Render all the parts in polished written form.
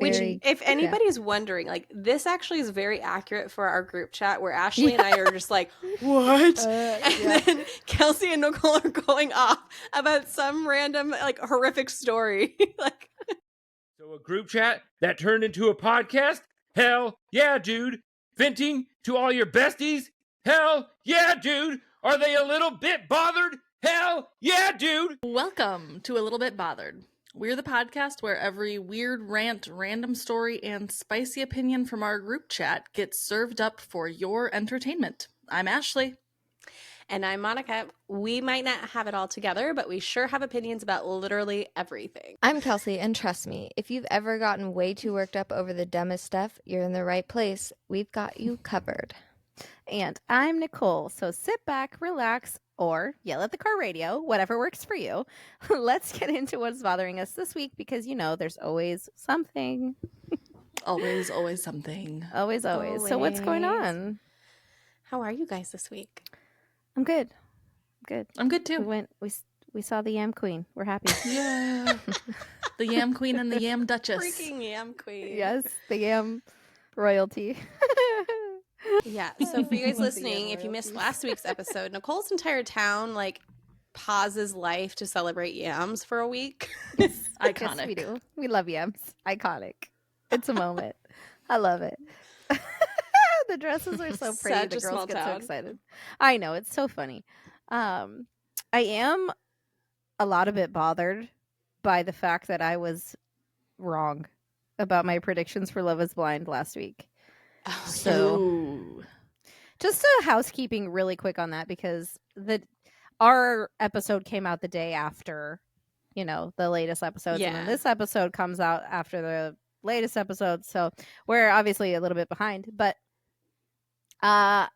If anybody's wondering, like, this actually is very accurate for our group chat where Ashley and I are just like, what? And then Kelsey and Nicole are going off about some random, like, horrific story. Like, so a group chat that turned into a podcast? Hell yeah, dude. Venting to all your besties? Hell yeah, dude. Are they a little bit bothered? Hell yeah, dude. Welcome to A Little Bit Bothered. We're the podcast where every weird rant, random story, and spicy opinion from our group chat gets served up for your entertainment. I'm Ashley. And I'm Monica. We might not have it all together, but we sure have opinions about literally everything. I'm Kelsey, and trust me, if you've ever gotten way too worked up over the dumbest stuff, you're in the right place. We've got you covered. And I'm Nicole, so sit back, relax, or yell at the car radio, whatever works for you. Let's get into what's bothering us this week because, you know, there's always something. Always something. Always. So what's going on? How are you guys this week? I'm good. I'm good too. We saw the Yam Queen. We're happy. Yeah. The Yam Queen and the Yam Duchess. Freaking Yam Queen. Yes, the Yam royalty. Yeah, so for you guys listening, if you missed last week's episode, Nicole's entire town, like, pauses life to celebrate yams for a week. Iconic. Yes, we do. We love yams. Iconic. It's a moment. I love it. The dresses are so pretty. Such the a small girls get so town. excited. I know. It's so funny. I am a bit bothered by the fact that I was wrong about my predictions for Love is Blind last week. Oh, So just a housekeeping really quick on that because our episode came out the day after, you know, the latest episodes. And then this episode comes out after the latest episode. So we're obviously a little bit behind. But I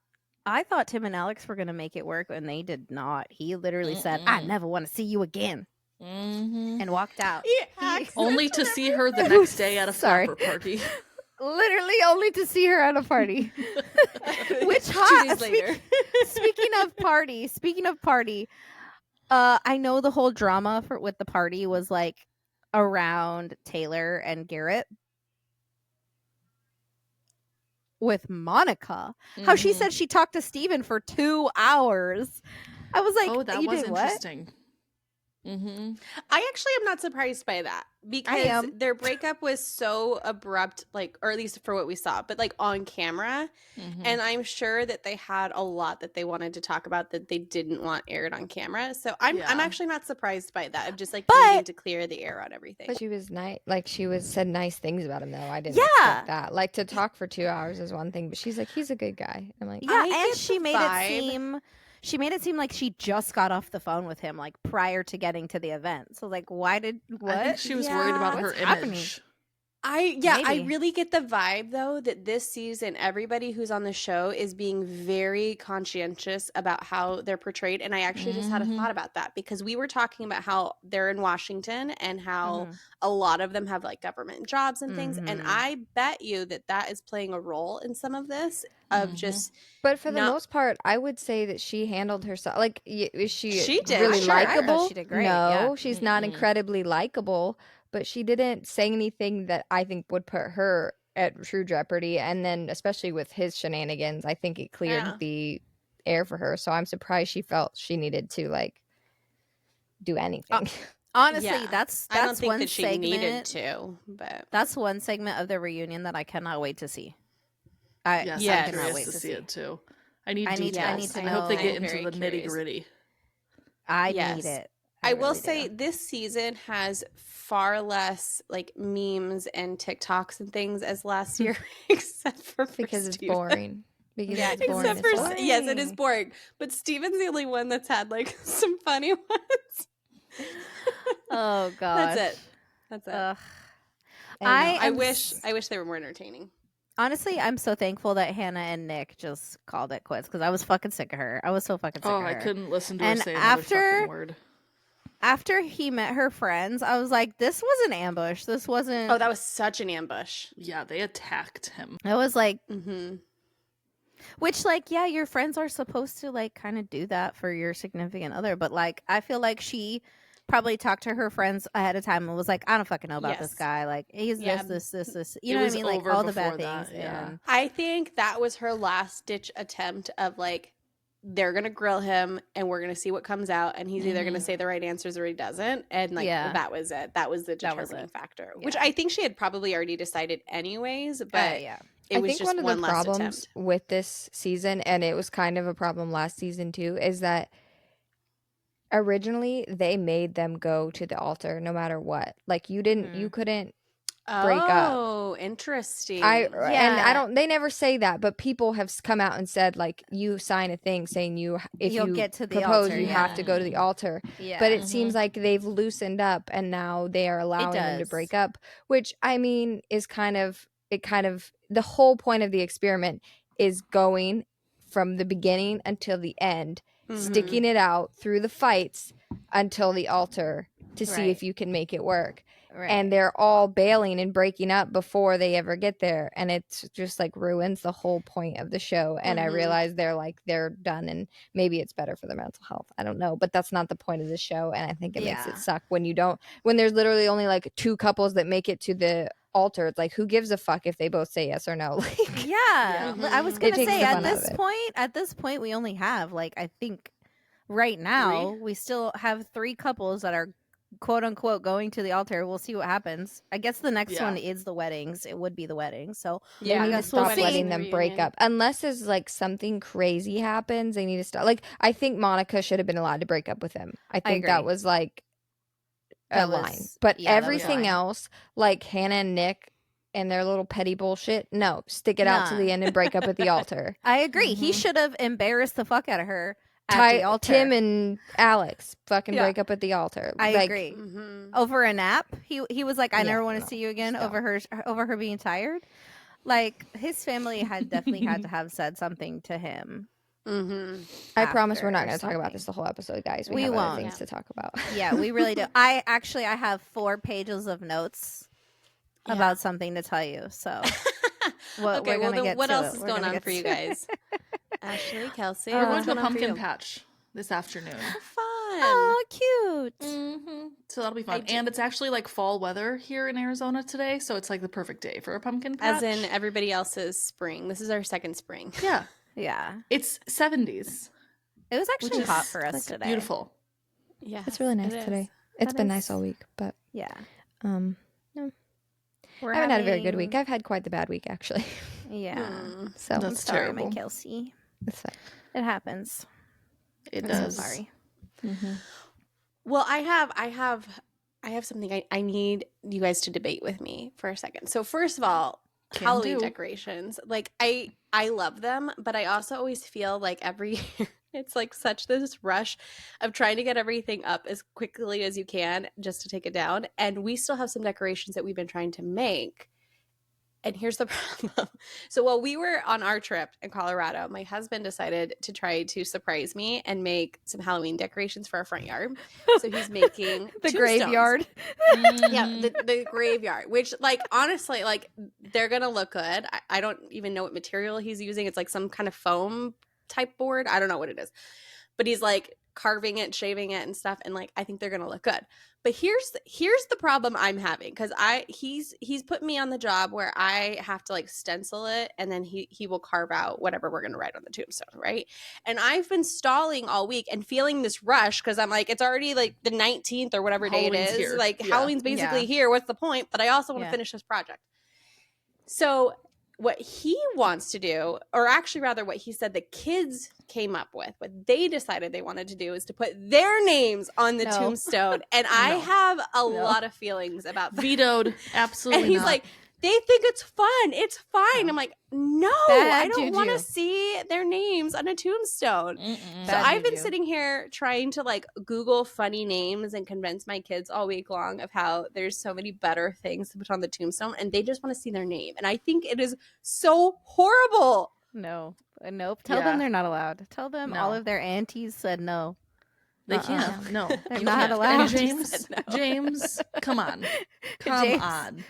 thought Tim and Alex were going to make it work and they did not. He literally said, I never want to see you again. And walked out. Only to see her the next day at a flapper party. Literally only to see her at a party. Which 2 days later. Speaking of party, I know the whole drama with the party was like around Taylor and Garrett. With Monica, how she said she talked to Steven for 2 hours. I was like, oh, that you was did what? Interesting. Mm-hmm. I actually am not surprised by that because their breakup was so abrupt, like, or at least for what we saw, but like on camera. And I'm sure that they had a lot that they wanted to talk about that they didn't want aired on camera. So I'm actually not surprised by that. I'm just like needing to clear the air on everything. But she was nice. Like, said nice things about him, though. I didn't expect that. Like, to talk for 2 hours is one thing, but she's like, he's a good guy. I'm like, yeah, and she made it seem like she just got off the phone with him, like, prior to getting to the event. So, like, what? I think she was worried about her image. I really get the vibe, though, that this season, everybody who's on the show is being very conscientious about how they're portrayed. And I actually just had a thought about that because we were talking about how they're in Washington and how a lot of them have, like, government jobs and things. And I bet you that is playing a role in some of this of just. But for the most part, I would say that she handled herself. Like, is she did. really Sure. likable? She did great. No, she's not incredibly likable. But she didn't say anything that I think would put her at true jeopardy. And then, especially with his shenanigans, I think it cleared the air for her. So I'm surprised she felt she needed to, like, do anything. Honestly, that's I don't think one that she segment, needed to. But that's one segment of the reunion that I cannot wait to see. I I'm cannot wait to to see it too. I need details. I hope they get I'm into the very nitty gritty. I need it. I will really say do. this season has far less, like, memes and TikToks and things as last year, except for Because it's Steven. boring. Because it's boring. Except for as fuck. yes, it is boring. But Steven's the only one that's had, like, some funny ones. Oh god, That's it. Ugh. I wish they were more entertaining. Honestly, I'm so thankful that Hannah and Nick just called it quits because I was fucking sick of her. I was so fucking sick of her. I couldn't listen to her And say another fucking word. After he met her friends, I was like, this was an ambush. This wasn't. Oh, that was such an ambush. Yeah, they attacked him. I was like, Mm-hmm. which, like, yeah, your friends are supposed to, like, kind of do that for your significant other. But, like, I feel like she probably talked to her friends ahead of time and was like, I don't fucking know about this guy. Like, he's this. You know what I mean? Like, all the bad things. And I think that was her last ditch attempt of like, they're going to grill him and we're going to see what comes out. And he's either going to say the right answers or he doesn't. And like, that was it. That was the determining factor, which I think she had probably already decided anyways. But it was just one last attempt with this season, and it was kind of a problem last season too, is that originally they made them go to the altar no matter what. Like you couldn't break up. Oh, interesting. And I don't. They never say that, but people have come out and said like you sign a thing saying if you get to the propose, altar, you have to go to the altar. Yeah. But it seems like they've loosened up, and now they are allowing them to break up, which I mean is kind of the whole point of the experiment is going from the beginning until the end, sticking it out through the fights until the altar to see if you can make it work. Right. And they're all bailing and breaking up before they ever get there, and it's just like ruins the whole point of the show. And I realize they're done, and maybe it's better for their mental health. I don't know, but that's not the point of the show, and I think it makes it suck when there's literally only like 2 couples that make it to the altar. It's like, who gives a fuck if they both say yes or no? Like, I was gonna say at this point we only have like, I think right now we still have 3 couples that are quote unquote going to the altar. We'll see what happens. I guess the next one is the weddings. It would be the weddings. So I guess we'll stop letting them break up unless there's like something crazy happens. They need to stop. Like, I think Monica should have been allowed to break up with him. I think that was like a line. But everything else, like Hannah and Nick and their little petty bullshit, no, stick it out to the end and break up at the altar. I agree. He should have embarrassed the fuck out of her. Tim and Alex fucking break up at the altar. I agree. Over a nap, he was like, I never want to see you again. Over her being tired. Like, his family had definitely had to have said something to him. I promise we're not going to talk about this the whole episode, guys. We have other things to talk about. Yeah, we really do. I have 4 pages of notes about something to tell you. So what else is going on for you guys? Ashley, Kelsey, we're going to a pumpkin patch this afternoon. Fun. Oh, cute. So that'll be fun. And it's actually like fall weather here in Arizona today, so it's like the perfect day for a pumpkin patch. As in everybody else's spring. This is our second spring. Yeah. It's 70s. It was actually hot for us today. Beautiful. Yeah. It's really nice today. It's been nice all week, but no. I haven't had a very good week. I've had quite the bad week, actually. Yeah. So that's terrible. My Kelsey. It's fine. It happens. It does. So sorry. Well, I have something I need you guys to debate with me for a second. So first of all, Halloween decorations. Like, I love them, but I also always feel like every year it's like such this rush of trying to get everything up as quickly as you can just to take it down. And we still have some decorations that we've been trying to make. And here's the problem. So while we were on our trip in Colorado, my husband decided to try to surprise me and make some Halloween decorations for our front yard. So he's making the graveyard. Yeah, the graveyard, which, like, honestly, like, they're going to look good. I don't even know what material he's using. It's like some kind of foam type board. I don't know what it is. But he's like carving it, shaving it and stuff, and like I think they're going to look good. But here's the problem I'm having, because he's put me on the job where I have to like stencil it, and then he will carve out whatever we're going to write on the tombstone, right? And I've been stalling all week and feeling this rush because I'm like, it's already like the 19th or whatever day it is. Here. Like Halloween's basically here. What's the point? But I also want to finish this project. So what he wants to do, or actually rather what he said the kids came up with, what they decided they wanted to do, is to put their names on the tombstone. And I have a lot of feelings about that. Vetoed. Absolutely. And he's like, they think it's fun. It's fine. I'm like, no, I don't want to see their names on a tombstone. So I've been sitting here trying to like Google funny names and convince my kids all week long of how there's so many better things to put on the tombstone, and they just want to see their name. And I think it is so horrible. Nope. Tell them they're not allowed. Tell them all of their aunties said no. They can't. No. They're not allowed. And James, come on. Come on.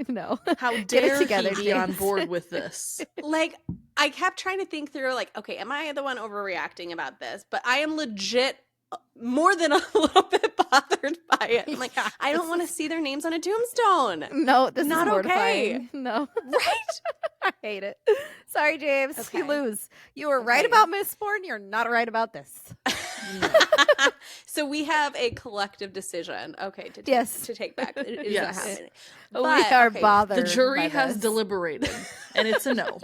No. How dare he be on board with this? Like, I kept trying to think through, like, okay, am I the one overreacting about this? But I am legit more than a little bit bothered by it. I'm like, I don't want to see their names on a tombstone. No, this not is mortifying. okay. No. Right? I hate it. Sorry, James. Okay. You lose. You were right about Mistborn. You're not right about this. So we have a collective decision. Okay, to take back. It is not happening. But, we are bothered. The jury has this. deliberated, and it's a no.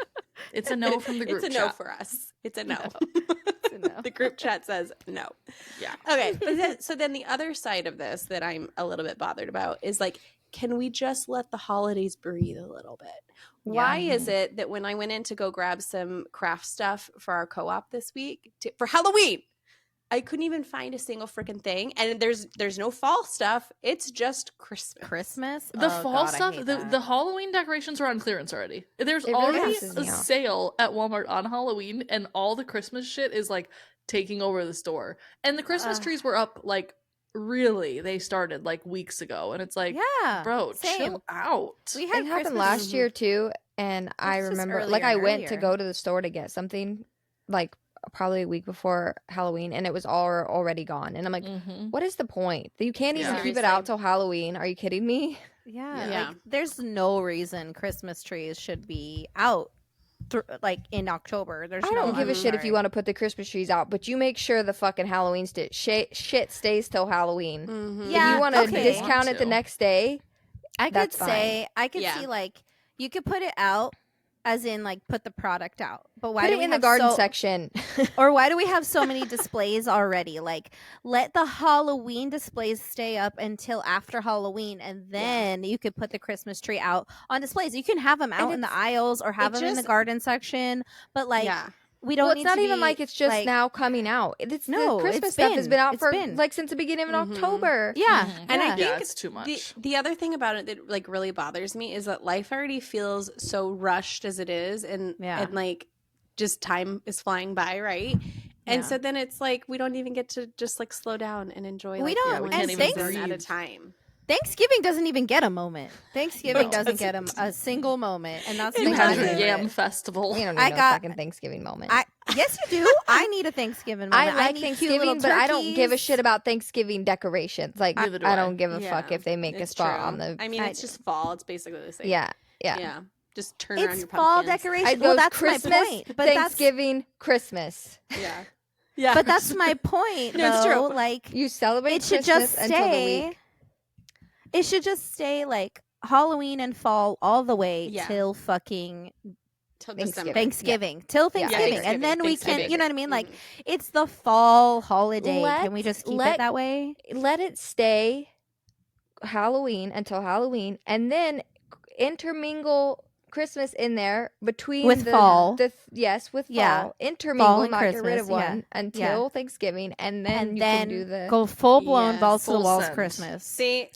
It's a no from the group chat. It's a no for us. It's a no. It's a no. The group chat says no. Yeah. Okay. So then the other side of this that I'm a little bit bothered about is like, can we just let the holidays breathe a little bit? Why is it that when I went in to go grab some craft stuff for our co-op this week for Halloween, I couldn't even find a single freaking thing, and there's no fall stuff. It's just Christmas. The fall stuff, the Halloween decorations are on clearance already. There's already a sale at Walmart on Halloween, and all the Christmas shit is like taking over the store. And the Christmas trees were up like really. They started like weeks ago, and it's like, bro, chill out. It happened last year too, and I remember like I went to go to the store to get something like probably a week before Halloween, and it was already gone, and I'm like, what is the point? You can't even keep it out till Halloween. Are you kidding me? Like, there's no reason Christmas trees should be out like in October. I don't give a shit if you want to put the Christmas trees out, but you make sure the fucking Halloween shit stays till Halloween. If you want to discount it the next day, I could see like you could put it out as in like put the product out, but why put it in the garden section? Or why do we have so many displays already? Like, let the Halloween displays stay up until after Halloween, and then you could put the Christmas tree out on displays. You can have them out in the aisles or have them in the garden section, but like we don't. Well, it's not even like it's just now coming out. The Christmas stuff has been out for like since the beginning of October. And I think it's too much. The other thing about it that like really bothers me is that life already feels so rushed as it is, and like just time is flying by, right? And so then it's like we don't even get to just like slow down and enjoy. We don't. We can't even breathe at a time. Thanksgiving doesn't even get a moment. Thanksgiving doesn't get a single moment, and that's you had your Yam Festival. We don't need no fucking Thanksgiving moment. Yes, you do. I need a Thanksgiving moment. I like Thanksgiving, but I don't give a shit about Thanksgiving decorations. Like I don't give a fuck if they make a spot on the. I mean, it's just fall. It's basically the same. Yeah. Just turn around your pumpkins. Fall decoration. Well, that's Christmas, my point. But Thanksgiving, Christmas. Yeah. But that's my point. No, it's true. Like you celebrate it should Christmas just until the week. It should just stay like Halloween and fall all the way till fucking Thanksgiving. Till Thanksgiving. And then we can, you know what I mean? Like, it's the fall holiday. Can we just keep it that way? Let it stay Halloween until Halloween, and then intermingle Christmas in there between with fall. Intermingle, not get rid of one until Thanksgiving, and then you can do the go full blown balls to the walls Christmas. See,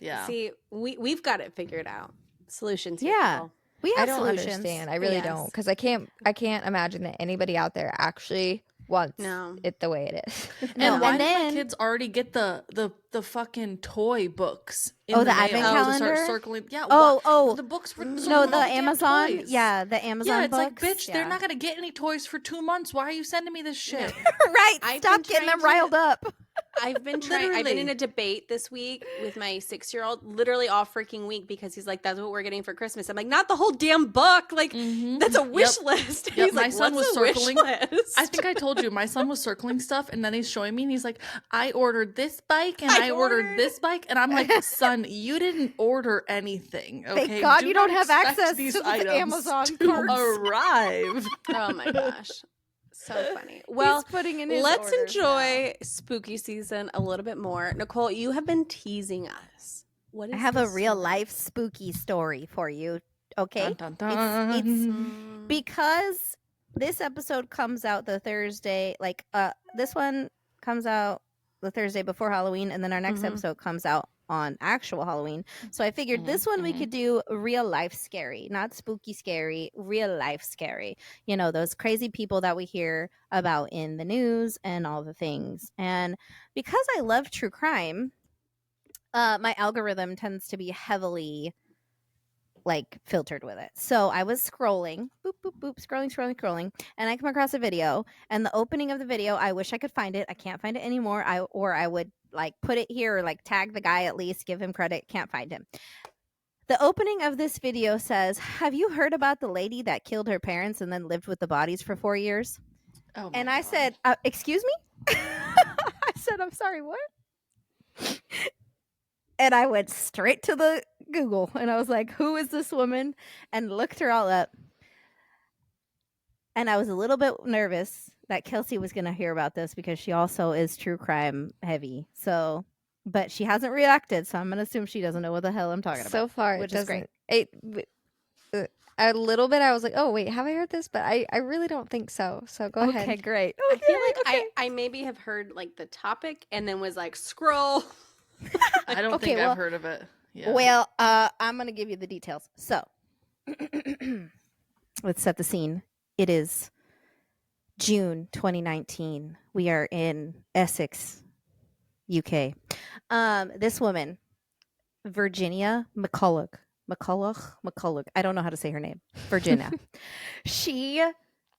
we've got it figured out. Solutions. We have I don't solutions. understand. I really don't, because I can't imagine that anybody out there actually wants it the way it is. And why did my kids already get the fucking toy books in the advent calendar? To start circling. Yeah. The books were the Amazon. Toys. Yeah, the Amazon. Yeah, it's books. like, bitch, they're not gonna get any toys for 2 months. Why are you sending me this shit? Right. Stop getting them riled up. I've been trying. I've been in a debate this week with my 6-year-old, literally all freaking week, because he's like, "That's what we're getting for Christmas." I'm like, "Not the whole damn book. Like, that's a wish list." He's my like, son was circling. I think I told you my son was circling stuff, and then he's showing me, and he's like, "I ordered this bike, and I ordered this bike," and I'm like, "Son, you didn't order anything. Okay, thank God you don't have access to the Amazon carts arrive." Oh my gosh. So funny. Well, let's enjoy spooky season a little bit more. Nicole, you have been teasing us. I have a real life spooky story for you. Okay. Dun, dun, dun. It's because this episode comes out the Thursday. Like this one comes out the Thursday before Halloween, and then our next episode comes out on actual Halloween. So I figured this one we could do real life scary, not spooky scary, real life scary. You know, those crazy people that we hear about in the news and all the things. And because I love true crime, my algorithm tends to be heavily like filtered with it. So I was scrolling, boop, boop, boop, scrolling, and I come across a video. And the opening of the video, I wish I could find it. I can't find it anymore. I would like put it here or like tag the guy at least, give him credit. Can't find him. The opening of this video says, "Have you heard about the lady that killed her parents and then lived with the bodies for 4 years?" Oh, and my I God. said, "Excuse me?" I said, "I'm sorry, what?" And I went straight to the Google and I was like, "Who is this woman?" and looked her all up. And I was a little bit nervous that Kelsey was going to hear about this because she also is true crime heavy. So, but she hasn't reacted, so I'm going to assume she doesn't know what the hell I'm talking about. So far, which it is great. A little bit, I was like, "Oh wait, have I heard this?" But I really don't think so. So go ahead. Okay, great. I feel like I maybe have heard like the topic and then was like, scroll. I don't think I've heard of it. Yeah. Well, I'm going to give you the details. So, let's set the scene. It is June 2019. We are in Essex, UK. This woman, Virginia McCulloch. I don't know how to say her name. Virginia. She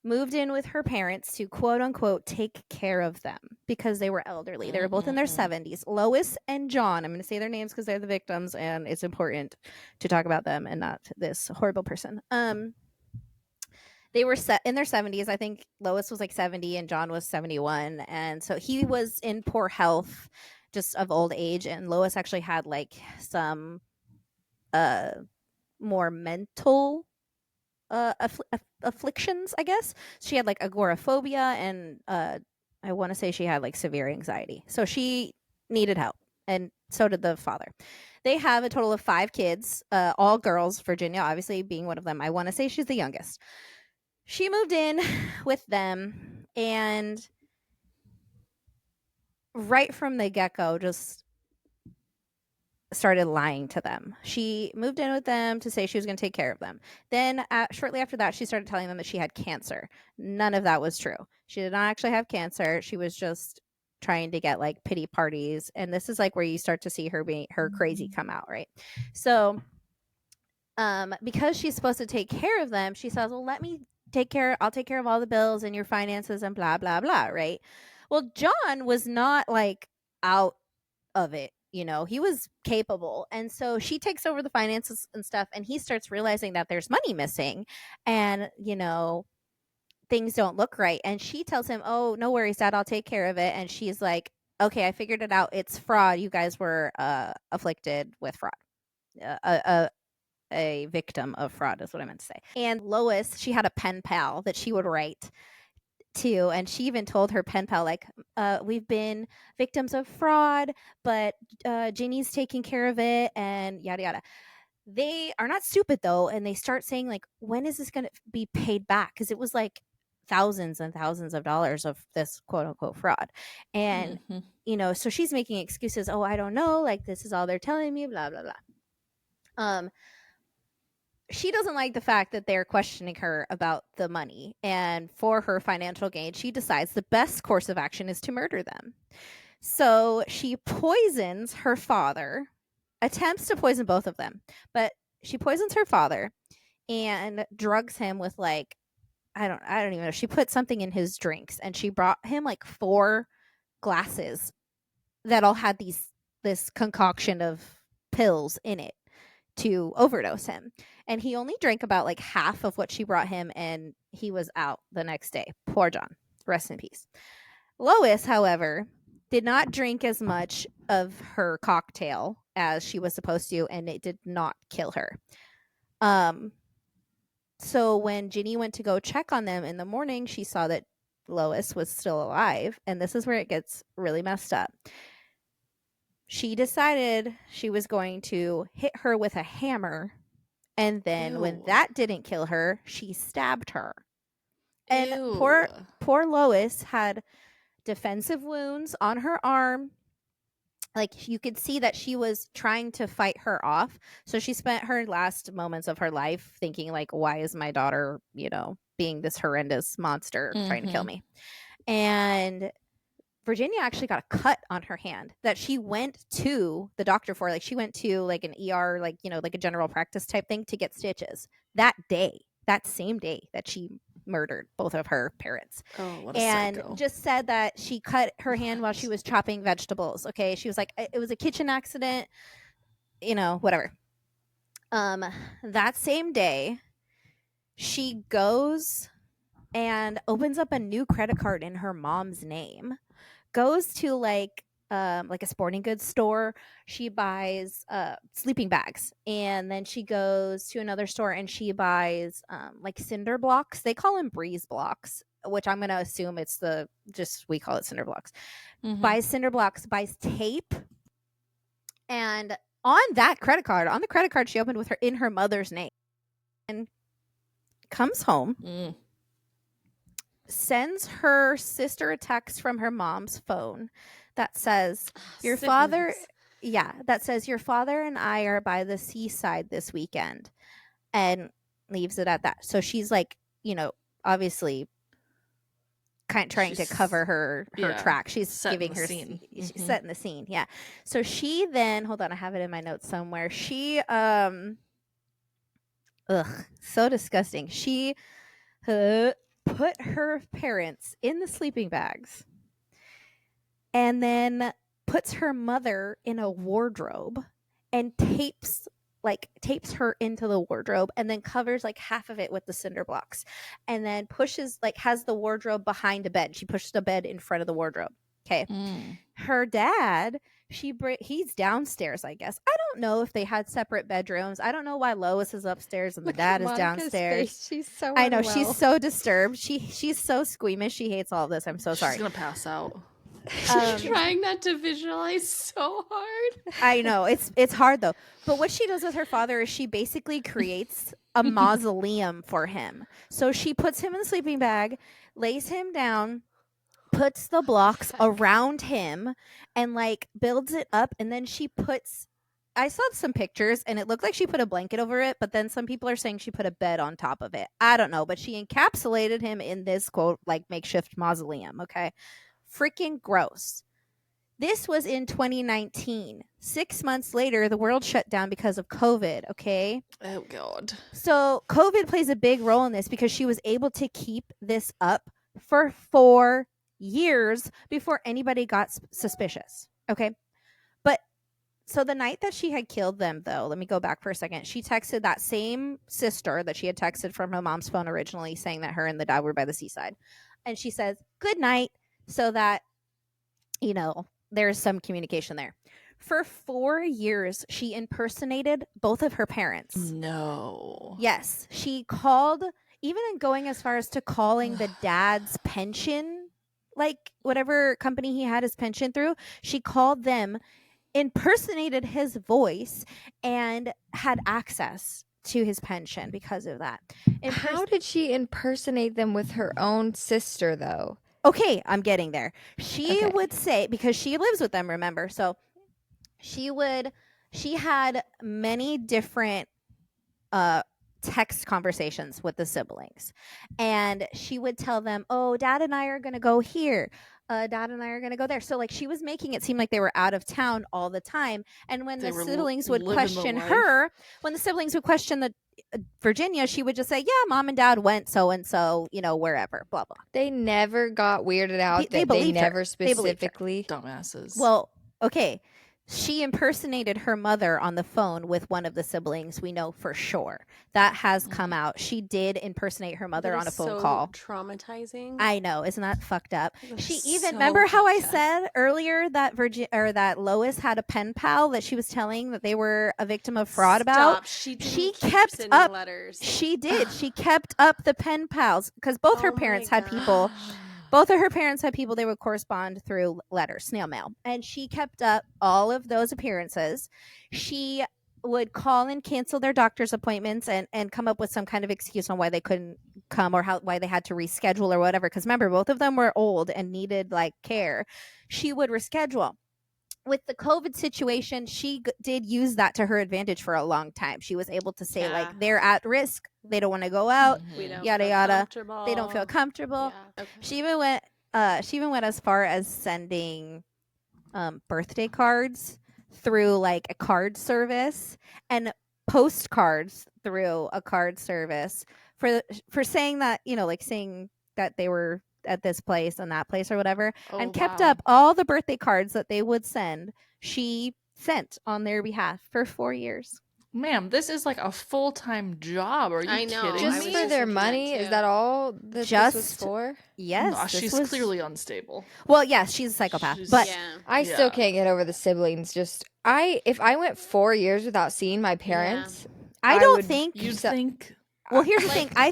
moved in with her parents to quote unquote take care of them because they were elderly. They were both in their 70s. Lois and John. I'm going to say their names because they're the victims and it's important to talk about them and not this horrible person. They were set in their 70s. I think Lois was like 70 and John was 71. And so he was in poor health, just of old age. And Lois actually had like some more mental afflictions, I guess. She had like agoraphobia and I want to say she had like severe anxiety. So she needed help. And so did the father. They have a total of 5 kids, all girls, Virginia obviously being one of them. I want to say she's the youngest. She moved in with them and right from the get-go just started lying to them. She moved in with them to say she was going to take care of them. Then shortly after that, she started telling them that she had cancer. None of that was true. She did not actually have cancer. She was just trying to get like pity parties. And this is like where you start to see her crazy come out, right? So because she's supposed to take care of them, she says, "Well, I'll take care of all the bills and your finances and blah, blah, blah," right? Well, John was not like out of it. You know, he was capable. And so she takes over the finances and stuff, and he starts realizing that there's money missing and, you know, things don't look right. And she tells him, "Oh, no worries, Dad, I'll take care of it." And she's like, "Okay, I figured it out. It's fraud. You guys were afflicted with fraud. A victim of fraud is what I meant to say." And Lois, she had a pen pal that she would write to, and she even told her pen pal like, "We've been victims of fraud, but Ginny's taking care of it," and yada yada. They are not stupid though, and they start saying like, "When is this going to be paid back?" Because it was like thousands and thousands of dollars of this quote unquote fraud. And you know, so she's making excuses. "Oh, I don't know, like this is all they're telling me, blah blah blah." She doesn't like the fact that they're questioning her about the money, and for her financial gain, she decides the best course of action is to murder them. So she poisons her father, attempts to poison both of them, but she poisons her father and drugs him with like, I don't even know. She put something in his drinks, and she brought him like 4 glasses that all had this concoction of pills in it to overdose him. And he only drank about like half of what she brought him, and he was out the next day. Poor John. Rest in peace. Lois, however, did not drink as much of her cocktail as she was supposed to, and it did not kill her. So when Ginny went to go check on them in the morning, she saw that Lois was still alive, and this is where it gets really messed up. She decided she was going to hit her with a hammer, and then when that didn't kill her, she stabbed her. And poor Lois had defensive wounds on her arm. Like, you could see that she was trying to fight her off. So she spent her last moments of her life thinking like, why is my daughter, you know, being this horrendous monster trying to kill me? And Virginia actually got a cut on her hand that she went to the doctor for. Like, she went to like an ER, like, you know, like a general practice type thing to get stitches that same day that she murdered both of her parents. Oh, what a and psycho. Just said that she cut her hand while she was chopping vegetables. Okay, she was like, it was a kitchen accident, you know, whatever. That same day, she goes and opens up a new credit card in her mom's name, goes to like a sporting goods store. She buys sleeping bags, and then she goes to another store and she buys like cinder blocks. They call them breeze blocks, which I'm gonna assume it's we call it cinder blocks. Buys cinder blocks, buys tape, and on the credit card she opened with her in her mother's name, and comes home, sends her sister a text from her mom's phone that says, your father and I are by the seaside this weekend, and leaves it at that. So she's like, you know, obviously kind of trying to cover her track. She's giving her scene. She's setting the scene. Yeah. So she then, hold on, I have it in my notes somewhere. She so disgusting. She put her parents in the sleeping bags and then puts her mother in a wardrobe and tapes her into the wardrobe, and then covers like half of it with the cinder blocks, and then has the wardrobe behind a bed. She pushes the bed in front of the wardrobe. Okay. Her dad, he's downstairs, I guess. I don't know if they had separate bedrooms. I don't know why Lois is upstairs and the dad is downstairs. Face. She's so I know, unwell. she's so disturbed. She's so squeamish. She hates all of this. I'm so sorry. She's gonna pass out. She's trying not to visualize so hard. I know, it's hard though. But what she does with her father is she basically creates a mausoleum for him. So she puts him in the sleeping bag, lays him down, puts the blocks around him, and like builds it up, and then I saw some pictures and it looked like she put a blanket over it, but then some people are saying she put a bed on top of it. I don't know, but she encapsulated him in this quote like makeshift mausoleum. Okay. Freaking gross. This was in 2019. 6 months later, the world shut down because of COVID. Okay. Oh God. So COVID plays a big role in this because she was able to keep this up for 4 years before anybody got suspicious. Okay. But so the night that she had killed them, though, let me go back for a second. She texted that same sister that she had texted from her mom's phone originally, saying that her and the dad were by the seaside. And she says, good night, so that, you know, there's some communication there. For 4 years, she impersonated both of her parents. No. Yes. She called, even going as far as to calling the dad's pension, like whatever company he had his pension through, she called them, impersonated his voice, and had access to his pension because of that. How did she impersonate them with her own sister, though? Okay, I'm getting there. She would say, because she lives with them, remember? So she had many different text conversations with the siblings, and she would tell them, oh, dad and I are going to go here. Dad and I are going to go there. So like she was making it seem like they were out of town all the time. And when the siblings would question her, when the siblings would question Virginia, she would just say, yeah, mom and dad went so-and-so, you know, wherever, blah, blah. They never got weirded out. They never specifically. Dumbasses. Well, okay. She impersonated her mother on the phone with one of the siblings. We know for sure that has come out. She did impersonate her mother on a phone call. Traumatizing. I know, isn't that fucked up? She even remember how I said earlier that that Lois had a pen pal that she was telling that they were a victim of fraud about. She kept up letters. She did. She kept up the pen pals because both her parents had people. Both of her parents had people they would correspond through letters, snail mail. And she kept up all of those appearances. She would call and cancel their doctor's appointments and come up with some kind of excuse on why they couldn't come or why they had to reschedule or whatever. Because remember, both of them were old and needed like care. She would reschedule. With the COVID situation, she did use that to her advantage for a long time. She was able to say, like, they're at risk. They don't want to go out. We don't yada, yada. Comfortable. They don't feel comfortable. Yeah. Okay. She even went went as far as sending birthday cards through like a card service and postcards through a card service for saying that, like saying that they were at this place and that place or whatever, and kept up all the birthday cards that they would send. She sent on their behalf for 4 years. Ma'am, this is like a full-time job. Are you kidding just me? for their money? Is that all that this was for? Yes. No, she's clearly unstable. Well, yes, she's a psychopath. But I still can't get over the siblings. Just if I went 4 years without seeing my parents, I don't think you'd think. Well, here's the thing. I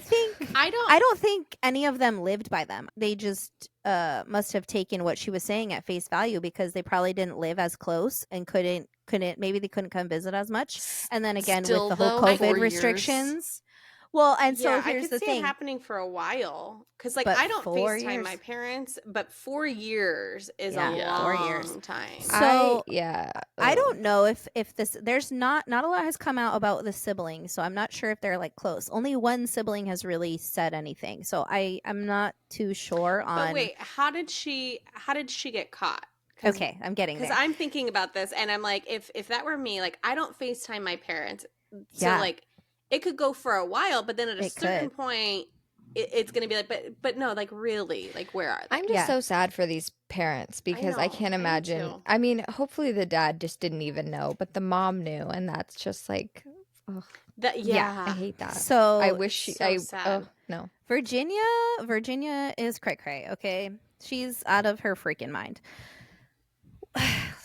don't think any of them lived by them. They just must have taken what she was saying at face value because they probably didn't live as close and couldn't maybe they couldn't come visit as much. And then again with the whole COVID restrictions. Well, and so here's the thing. It happening for a while because, like, I don't FaceTime my parents, but 4 years is a long time. So I don't know if this there's not a lot has come out about the siblings, so I'm not sure if they're like close. Only one sibling has really said anything, so I'm not too sure on. But wait, how did she get caught? Okay, I'm getting there. Because I'm thinking about this, and I'm like, if that were me, like, I don't FaceTime my parents, so like. It could go for a while, but then at a certain point, it's going to be like, but no, like really, like where are they? I'm just so sad for these parents because I can't imagine. I mean, hopefully the dad just didn't even know, but the mom knew, and that's just like, I hate that. So I wish no. Virginia is cray. Okay, she's out of her freaking mind.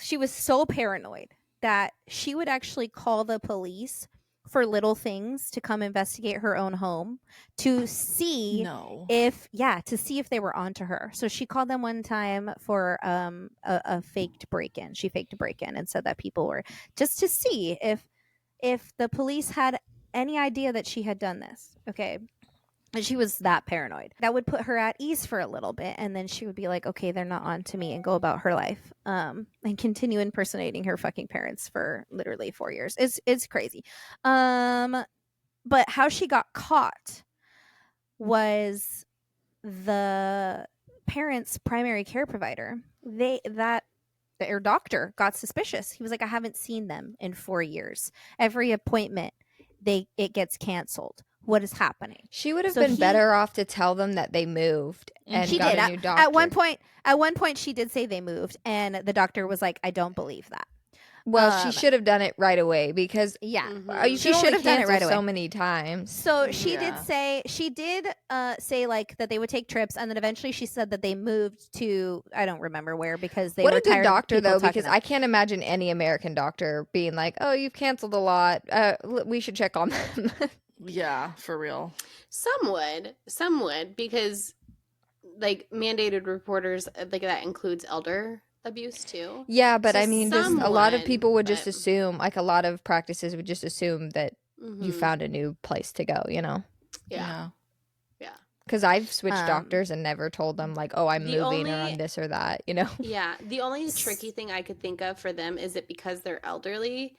She was so paranoid that she would actually call the police for little things to come investigate her own home to see if they were onto her. So she called them one time for a faked break-in. She faked a break-in and said that people were just to see if the police had any idea that she had done this. Okay. And she was that paranoid. That would put her at ease for a little bit, and then she would be like, okay, they're not on to me, and go about her life and continue impersonating her fucking parents for literally 4 years. It's crazy. But how she got caught was the parents' primary care provider. Their doctor got suspicious. He was like, I haven't seen them in 4 years. Every appointment, it gets canceled. What is happening? She would have been better off to tell them that they moved and she got did. a new doctor. At one point, she did say they moved, and the doctor was like, I don't believe that. Well, she should have done it right away because she should have done it right away so many times. So she did say like that they would take trips, and then eventually she said that they moved to I don't remember where because they were tired. What a good doctor though, because I can't imagine any American doctor being like, "Oh, you've canceled a lot. We should check on them." Yeah, for real. Some would because like mandated reporters like that includes elder abuse too. Yeah, but so I mean, just a lot of people would just assume, like a lot of practices would just assume that you found a new place to go, you know? Yeah. Because I've switched doctors and never told them like, oh, I'm moving or I'm this or that, you know? Yeah. The only tricky thing I could think of for them is that because they're elderly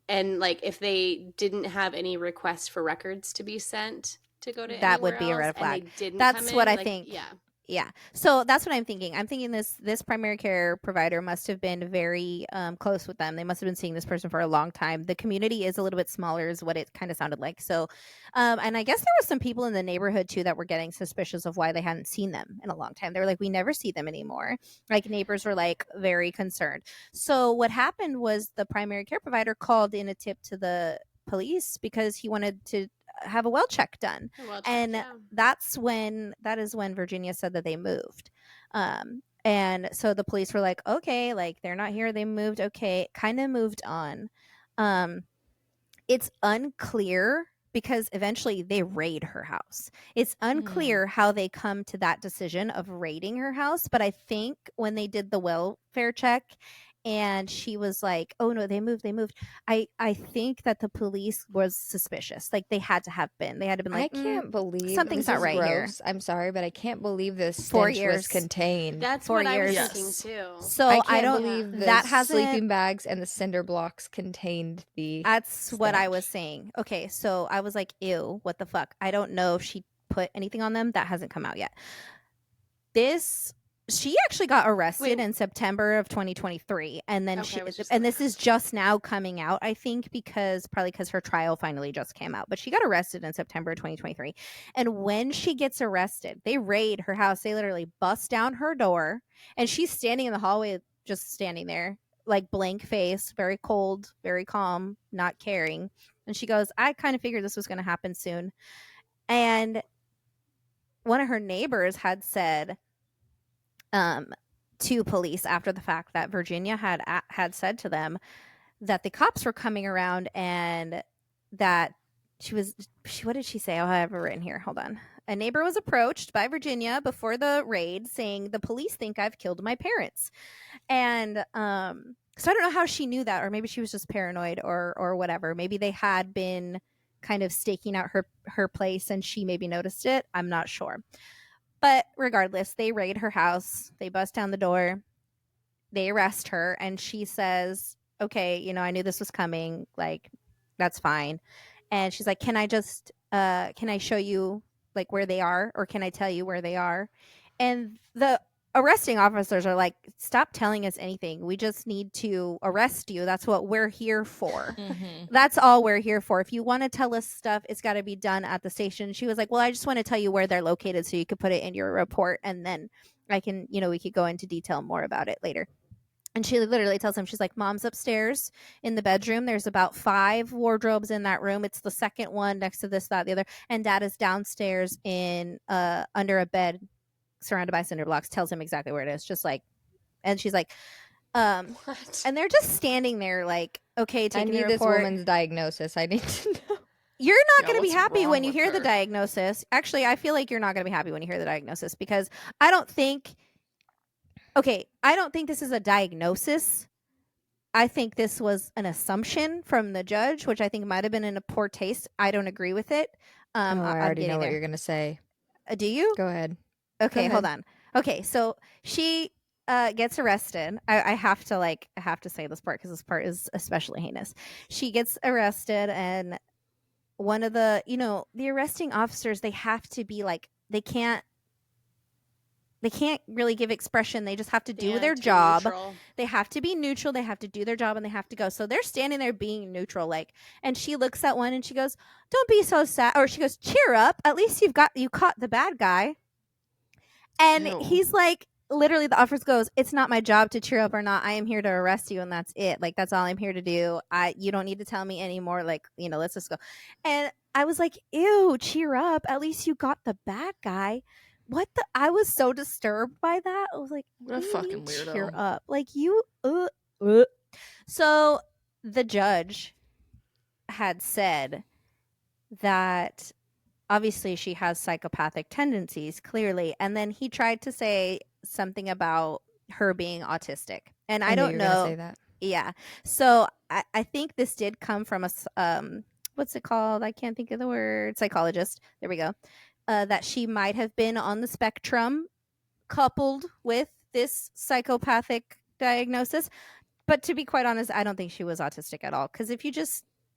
and like if they didn't have any requests for records to be sent to go to that would be a red flag. That's what I think. Yeah. So that's what I'm thinking. I'm thinking this primary care provider must have been very close with them. They must have been seeing this person for a long time. The community is a little bit smaller is what it kind of sounded like. So, and I guess there were some people in the neighborhood too that were getting suspicious of why they hadn't seen them in a long time. They were like, we never see them anymore. Like neighbors were like very concerned. So what happened was the primary care provider called in a tip to the police because he wanted to have a well check done. That is when Virginia said that they moved. And so the police were like, okay, like they're not here, they moved, okay, kind of moved on. It's unclear because eventually they raid her house. It's unclear how they come to that decision of raiding her house, but I think when they did the welfare check and she was like, oh no, they moved. I think that the police was suspicious. Like they had to have been like, I can't believe something's not right here. I'm sorry, but I can't believe this 4 years was contained. That's 4 what years. I was thinking too. So I don't believe the sleeping bags and the cinder blocks contained the That's stench. what I was saying. Okay, so I was like, ew, what the fuck? I don't know if she put anything on them. That hasn't come out yet. she actually got arrested in September of 2023, and then this is just now coming out, I think, because her trial finally just came out. But she got arrested in September 2023, and when she gets arrested, they raid her house. They literally bust down her door, and she's standing in the hallway, just standing there, like blank face, very cold, very calm, not caring. And she goes, "I kind of figured this was going to happen soon." And one of her neighbors had said to police after the fact that Virginia had said to them that the cops were coming around, and that what did she say? Oh, I have it written here. Hold on. A neighbor was approached by Virginia before the raid saying, "The police think I've killed my parents." And so I don't know how she knew that, or maybe she was just paranoid or whatever. Maybe they had been kind of staking out her place and she maybe noticed it. I'm not sure. But regardless, they raid her house. They bust down the door. They arrest her. And she says, "Okay, I knew this was coming. Like, that's fine." And she's like, can I show you like where they are? Or can I tell you where they are? And the arresting officers are like, "Stop telling us anything. We just need to arrest you. That's what we're here for. That's all we're here for. If you want to tell us stuff, it's got to be done at the station." She was like, "Well, I just want to tell you where they're located so you could put it in your report, and then I can, we could go into detail more about it later." And she literally tells him, she's like, "Mom's upstairs in the bedroom. There's about 5 wardrobes in that room. It's the second one next to this, that, the other. And Dad is downstairs in under a bed surrounded by cinder blocks." Tells him exactly where it is. Just like, and she's like, what? And they're just standing there like, "Okay, taking the report." This woman's diagnosis. I need to know. You're not going to be happy when you hear the diagnosis. Actually, I feel like you're not going to be happy when you hear the diagnosis, because I don't think this is a diagnosis. I think this was an assumption from the judge, which I think might have been in a poor taste. I don't agree with it. I already know what you're going to say. Do you? Go ahead. Okay, hold on. Okay, so she gets arrested. I have to say this part because this part is especially heinous. She gets arrested, and one of the arresting officers, they have to be like, they can't really give expression. They just have to do their job. They have to be neutral. They have to do their job, and they have to go. So they're standing there being neutral, like, and she looks at one and she goes, "Don't be so sad." Or she goes, "Cheer up. At least you caught the bad guy." And he's like, literally the officer goes, "It's not my job to cheer up or not. I am here to arrest you, and that's it. Like, that's all I'm here to do. You don't need to tell me anymore. Like, let's just go." And I was like, ew, cheer up. At least you got the bad guy. I was so disturbed by that. I was like, what a fucking weirdo. Cheer up. Like, you So the judge had said that obviously she has psychopathic tendencies, clearly, and then he tried to say something about her being autistic. And I don't know. Say that. Yeah. So I think this did come from a what's it called? I can't think of the word. Psychologist. There we go. That she might have been on the spectrum coupled with this psychopathic diagnosis. But to be quite honest, I don't think she was autistic at all. Because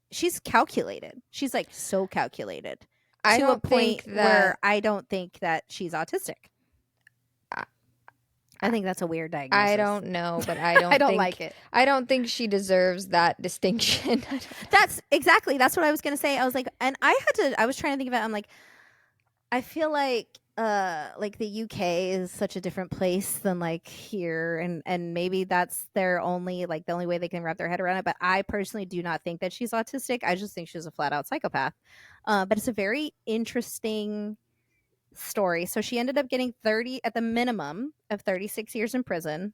she's calculated. She's like so calculated. I to don't a point think that, where I don't think that she's autistic. I think that's a weird diagnosis. I don't know, but I don't like it. I don't think she deserves that distinction. That's what I was going to say. I was like, and I was trying to think of it. I'm like, I feel like the UK is such a different place than like here, and maybe that's their only, like, the only way they can wrap their head around it. But I personally do not think that she's autistic. I just think she's a flat out psychopath. But it's a very interesting story. So she ended up getting 30 at the minimum of 36 years in prison.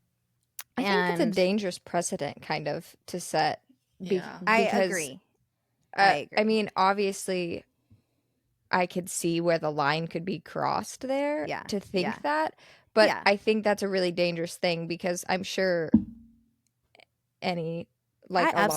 I think it's a dangerous precedent kind of to set. Yeah. I agree. I mean, obviously I could see where the line could be crossed there to think that. But I think that's a really dangerous thing, because I'm sure a lot of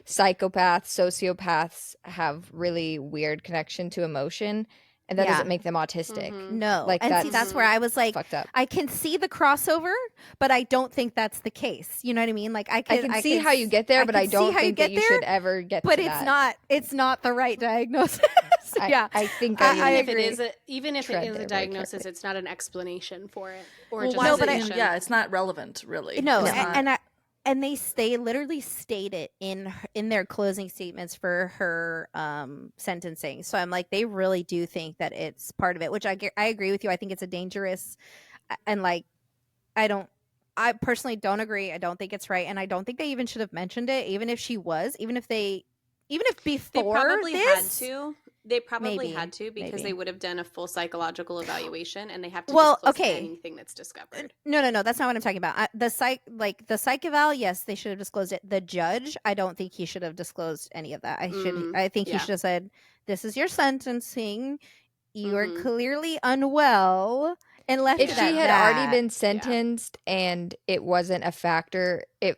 psychopaths, sociopaths have really weird connection to emotion. And that doesn't make them autistic. No. Like, and see, that's where I was like, fucked up. I can see the crossover, but I don't think that's the case. You know what I mean? Like, I can see how you get there, but I don't think that you should ever get to that. But it's not the right diagnosis. I think I agree. Even if it is a diagnosis, it's not an explanation for it. Or it's not relevant, really. No, and they literally state it in their closing statements for her sentencing. So I'm like, they really do think that it's part of it, which I agree with you. I think it's a dangerous, and like, I personally don't agree. I don't think it's right, and I don't think they even should have mentioned it, even if before they probably this, had to. They probably had to because they would have done a full psychological evaluation, and they have to disclose anything that's discovered. No, that's not what I'm talking about. The psych eval, yes, they should have disclosed it. The judge, I don't think he should have disclosed any of that. I think he should have said, "This is your sentencing. You are clearly unwell." And left if she had already been sentenced and it wasn't a factor, if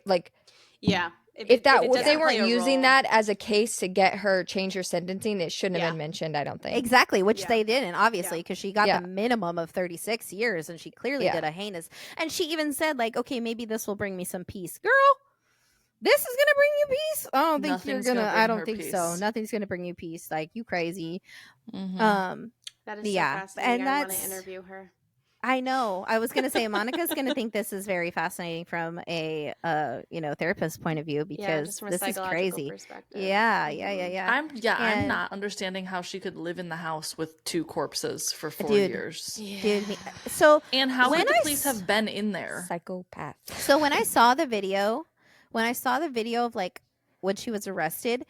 they weren't using that as a case to get her change her sentencing, it shouldn't have been mentioned, I don't think. Exactly, which they didn't, obviously, because she got the minimum of 36 years, and she clearly did a heinous. And she even said, like, okay, maybe this will bring me some peace. Girl, this is going to bring you peace? I don't think you're going to. I don't think so. Nothing's going to bring you peace. Like, you crazy. That is so fascinating. And I want to interview her. I know. I was going to say Monica's going to think this is very fascinating from a therapist point of view, because this is crazy. Yeah. I'm not understanding how she could live in the house with 2 corpses for 4 years. Dude, so and how could the police have been in there? Psychopath. So when I saw the video of like when she was arrested,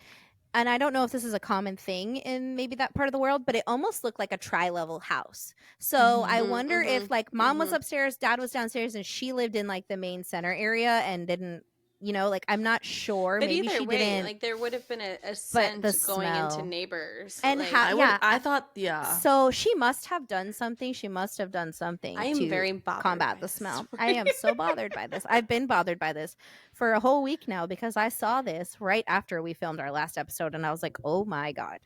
and I don't know if this is a common thing in maybe that part of the world, but it almost looked like a tri-level house. So I wonder if like mom was upstairs, dad was downstairs, and she lived in like the main center area and didn't, like, I'm not sure. But maybe either she way, didn't. Like, there would have been a scent going into neighbors. And like, I thought. So she must have done something. I am very bothered combat the smell. I am so bothered by this. I've been bothered by this for a whole week now, because I saw this right after we filmed our last episode, and I was like, oh my God.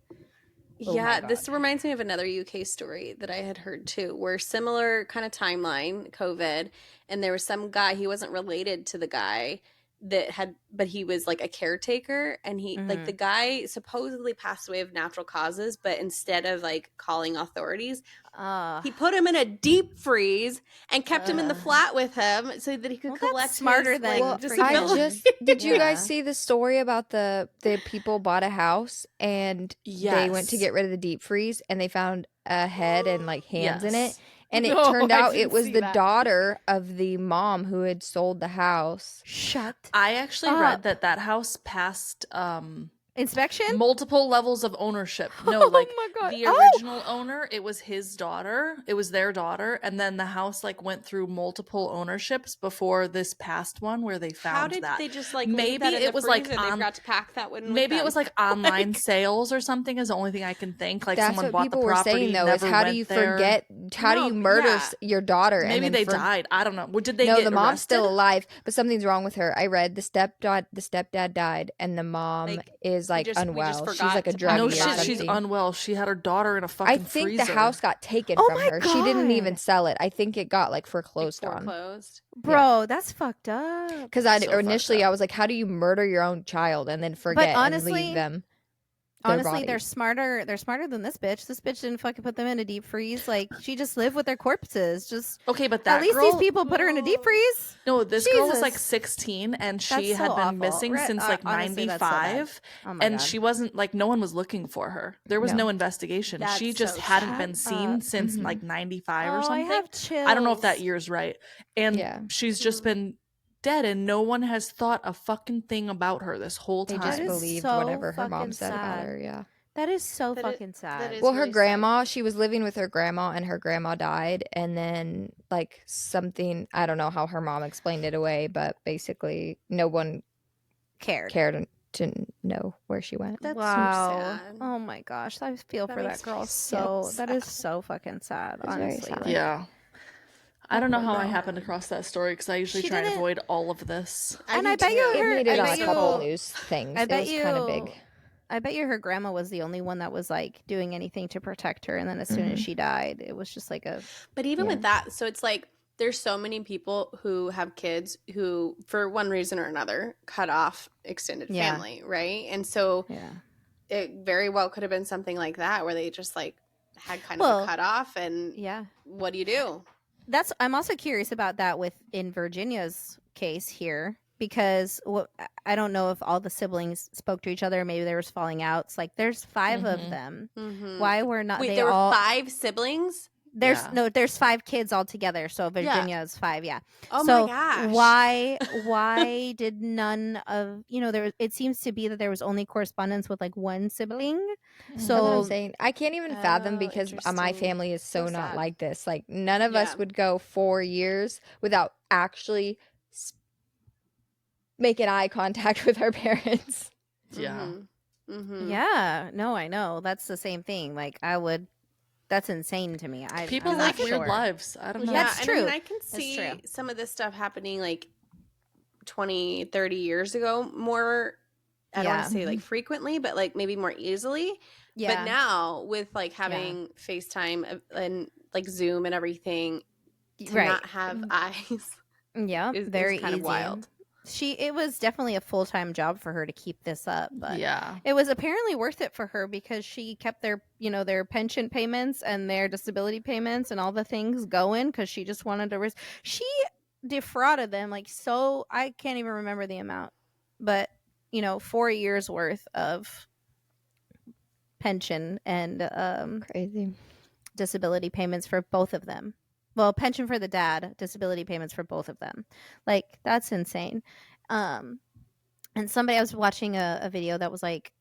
This reminds me of another UK story that I had heard too, where similar kind of timeline, COVID, and there was some guy, he wasn't related to the guy but he was like a caretaker, and he like the guy supposedly passed away of natural causes, but instead of like calling authorities, he put him in a deep freeze and kept him in the flat with him so that he could collect smarter his, than did you guys see the story about the people bought a house and they went to get rid of the deep freeze and they found a head and like hands in it? And it turned out it was the daughter of the mom who had sold the house. Shut I actually read that house passed inspection, multiple levels of ownership. No, my God. The original owner, it was his daughter, it was their daughter, and then the house like went through multiple ownerships before this past one where they found How did that. they just like maybe it was like they forgot to pack that one? Maybe it was like online sales or something is the only thing I can think. Like that's someone what bought the people property, were saying though. never Is how went do you there. forget? How do you murder your daughter? Maybe and they died. I don't know. Did they? No, get the mom's arrested? still alive, but something's wrong with her. I read the stepdad died, and the mom is like unwell. She's like a druggie. No or shit, something. she's unwell. She had her daughter in a fucking freezer. I think the house got taken from her. God. She didn't even sell it. I think it got like foreclosed on. Bro, that's fucked up. Because initially I was like, how do you murder your own child and then forget and leave them? Honestly, they're smarter. They're smarter than this bitch. This bitch didn't fucking put them in a deep freeze. Like, she just lived with their corpses. Just okay, but that at least these people put her in a deep freeze. No, this girl was like 16, and she had been missing since like 95, and she wasn't like no one was looking for her. There was no investigation. She just hadn't been seen since like 95 or something. I have chills. I don't know if that year's right, and she's just been dead, and no one has thought a fucking thing about her this whole time. They just believed whatever her mom said about her. Yeah, that is so fucking sad. Well, her grandma, she was living with her grandma, and her grandma died, and then like something, I don't know how her mom explained it away, but basically no one cared to know where she went. That's so sad. Oh my gosh, I feel for that girl. So that is so fucking sad. Honestly, yeah. I don't know how I happened across that story because I usually try to avoid all of this. And I bet you it made it on a couple news things. I bet it was kind of big. I bet you her grandma was the only one that was like doing anything to protect her, and then as soon as she died, it was just like a. But even with that, so it's like there's so many people who have kids who, for one reason or another, cut off extended family, right? And so it very well could have been something like that where they just like had kind of a cutoff, and what do you do? I'm also curious about that in Virginia's case here, because I don't know if all the siblings spoke to each other. Maybe there was falling outs. Like there's 5 of them. Why were not? Wait, there were 5 siblings? There's 5 kids altogether. So Virginia is 5. Yeah. Oh so my gosh. Why did none of it seems to be that there was only correspondence with like one sibling. So that's what I'm saying. I can't even fathom, because my family is so not like this. Like none of us would go 4 years without actually making eye contact with our parents. Yeah. Yeah. No, I know. That's the same thing. Like I would. That's insane to me. People live weird lives. I don't know. Yeah, that's true. I can see some of this stuff happening like 20, 30 years ago more. I don't want to say like frequently, but like maybe more easily. Yeah. But now with like having FaceTime and like Zoom and everything, to not have eyes. Yeah, very kind of wild. It was definitely a full-time job for her to keep this up, but it was apparently worth it for her because she kept their pension payments and their disability payments and all the things going because she just wanted to she defrauded them so I can't even remember the amount, but 4 years worth of pension and crazy disability payments for both of them. Well, pension for the dad, disability payments for both of them. Like, that's insane. And I was watching a video that was like,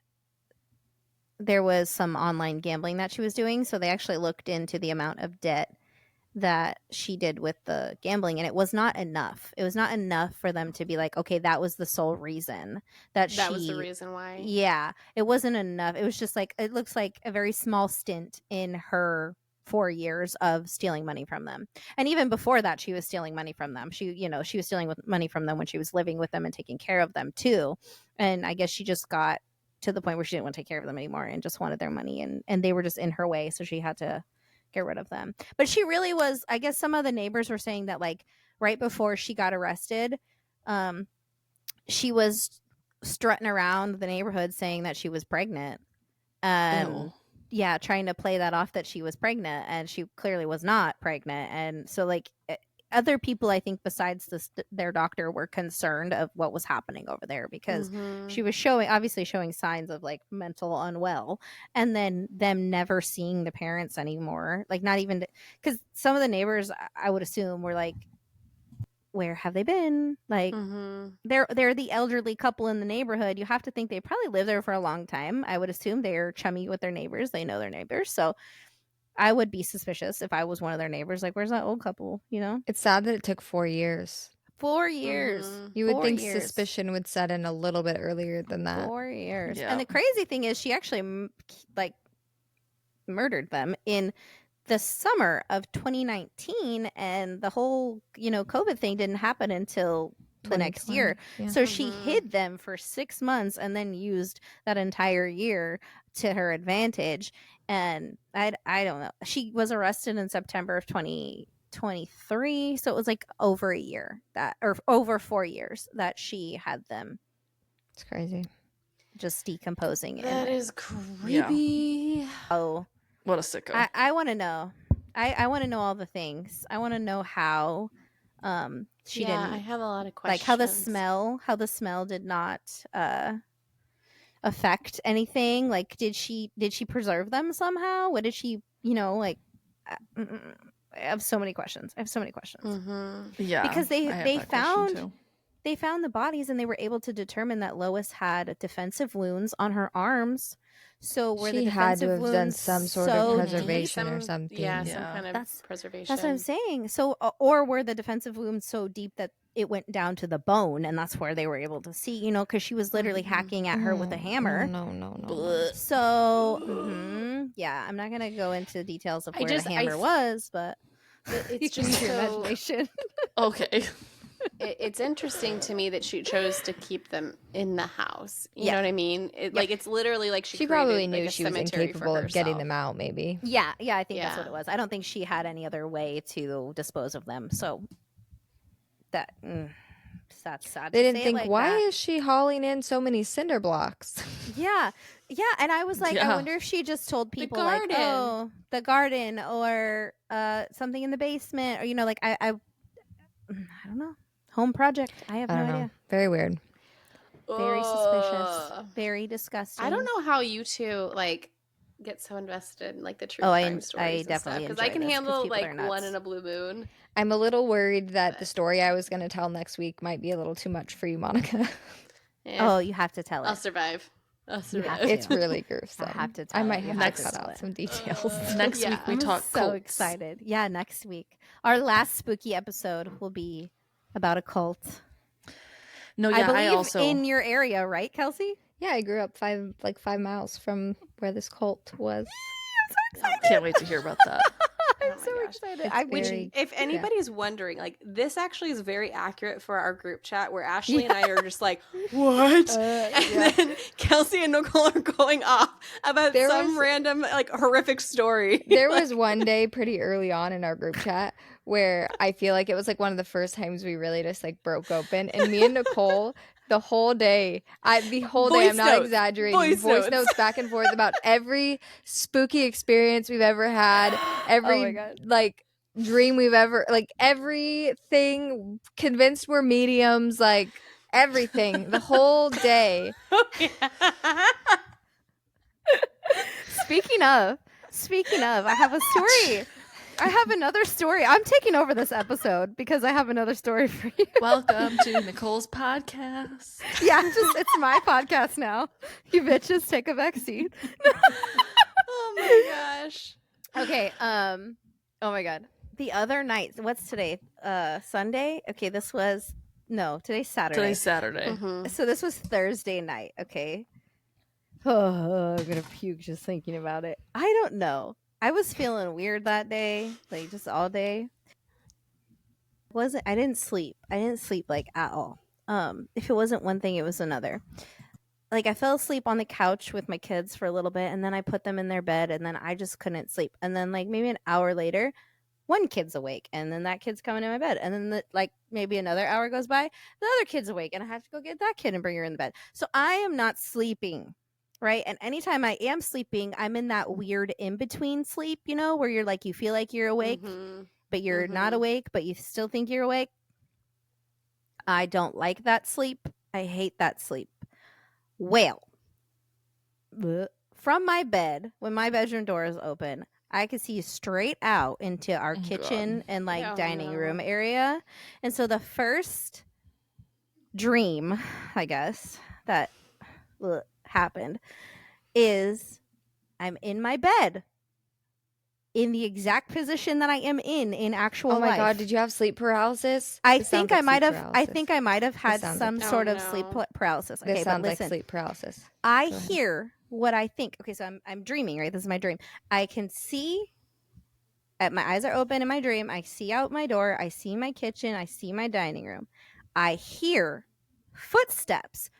there was some online gambling that she was doing. So they actually looked into the amount of debt that she did with the gambling. And it was not enough. It was not enough for them to be like, okay, that was the sole reason that was the reason why. Yeah. It wasn't enough. It was just like, it looks like a very small stint in her 4 years of stealing money from them. And even before that, she was stealing money from them. She was stealing money from them when she was living with them and taking care of them too. And I guess she just got to the point where she didn't want to take care of them anymore and just wanted their money. And they were just in her way. So she had to get rid of them. But she really was, I guess some of the neighbors were saying that like right before she got arrested, she was strutting around the neighborhood saying that she was pregnant. Yeah, trying to play that off that she was pregnant, and she clearly was not pregnant. And so like other people, I think besides their doctor, were concerned of what was happening over there because she was obviously showing signs of like mental unwell, and then them never seeing the parents anymore. Like not even because some of the neighbors, I would assume, were like, where have they been? Like they're the elderly couple in the neighborhood. You have to think they probably lived there for a long time. I would assume they're chummy with their neighbors. They know their neighbors. So I would be suspicious if I was one of their neighbors. Like, where's that old couple? It's sad that it took 4 years. 4 years. You would think suspicion would set in a little bit earlier than that. 4 years. Yeah. And the crazy thing is she actually like murdered them in the summer of 2019, and the whole COVID thing didn't happen until the next year. So she hid them for 6 months and then used that entire year to her advantage. And I don't know, she was arrested in September of 2023, so it was like over a year or over 4 years that she had them. It's crazy, just decomposing. That is creepy. Oh, what a sicko. I want to know. I want to know all the things. I want to know how she didn't. I have a lot of questions. Like how the smell did not affect anything. Like did she preserve them somehow? What did she, I have so many questions. Yeah. Because they found the bodies, and they were able to determine that Lois had defensive wounds on her arms. So were the defensive wounds done some sort of preservation or something? Yeah, some kind of preservation. That's what I'm saying. So, or were the defensive wounds so deep that it went down to the bone, and that's where they were able to see? Because she was literally hacking at her with a hammer. No. So, yeah, I'm not gonna go into details of where the hammer was, but it's just your imagination. Okay. It's interesting to me that she chose to keep them in the house. You know what I mean? Like it's literally like she probably knew she was incapable of getting them out. Maybe. Yeah, I think that's what it was. I don't think she had any other way to dispose of them. So that's sad. They didn't think, why is she hauling in so many cinder blocks? Yeah, and I was like, I wonder if she just told people like, oh, the garden or something in the basement, or like I don't know. Home project. I have no idea. Very weird. Very suspicious. Very disgusting. I don't know how you two like get so invested in like the true crime stories. I definitely because I can handle like one in a blue moon. I'm a little worried that the story I was going to tell next week might be a little too much for you, Monica. Oh, you have to tell it. I'll survive. It's really gruesome. I have to tell I might have to cut out some details. Next week we talk so cults. Excited. Yeah, next week. Our last spooky episode will be about a cult. No, yeah, I also in your area, right, Kelsey? Yeah, I grew up 5 miles from where this cult was. I'm so excited. Can't wait to hear about that. I'm so excited. If anybody's wondering, like this actually is very accurate for our group chat where Ashley and I are just like, what? And then Kelsey and Nicole are going off about random like horrific story. There was one day pretty early on in our group chat where I feel like it was like one of the first times we really just like broke open, and me and Nicole the whole day, I'm not exaggerating, voice notes back and forth about every spooky experience we've ever had, every like dream we've ever, like everything, convinced we're mediums, like everything, the whole day. Speaking of, I have a story. I have another story. I'm taking over this episode because I have another story for you. Welcome to Nicole's podcast. Yeah, it's my podcast now. You bitches take a backseat. Oh my gosh. Okay. Oh my god. The other night. What's today? Sunday. Okay. Today's Saturday. Mm-hmm. So this was Thursday night. Okay. Oh, I'm gonna puke just thinking about it. I don't know. I was feeling weird that day, like just all day. I didn't sleep. Like at all. If it wasn't one thing, it was another. Like I fell asleep on the couch with my kids for a little bit, and then I put them in their bed, and then I just couldn't sleep. And then like maybe an hour later, one kid's awake, and then that kid's coming in my bed, and then like maybe another hour goes by, the other kid's awake, and I have to go get that kid and bring her in the bed. So I am not sleeping. Right. And anytime I am sleeping, I'm in that weird in-between sleep, where you're like, you feel like you're awake, but you're not awake, but you still think you're awake. I don't like that sleep. I hate that sleep. Well, from my bed, when my bedroom door is open, I could see straight out into our kitchen and like dining room area. And so the first dream, I guess, that happened is I'm in my bed in the exact position that I am in actual life. Oh my god, did you have sleep paralysis? I think I might have had some sort of sleep paralysis. Okay, this sounds but listen, like sleep paralysis. I hear what I think. Okay, so I'm dreaming, right? This is my dream. I can see my eyes are open in my dream. I see out my door. I see my kitchen. I see my dining room. I hear footsteps.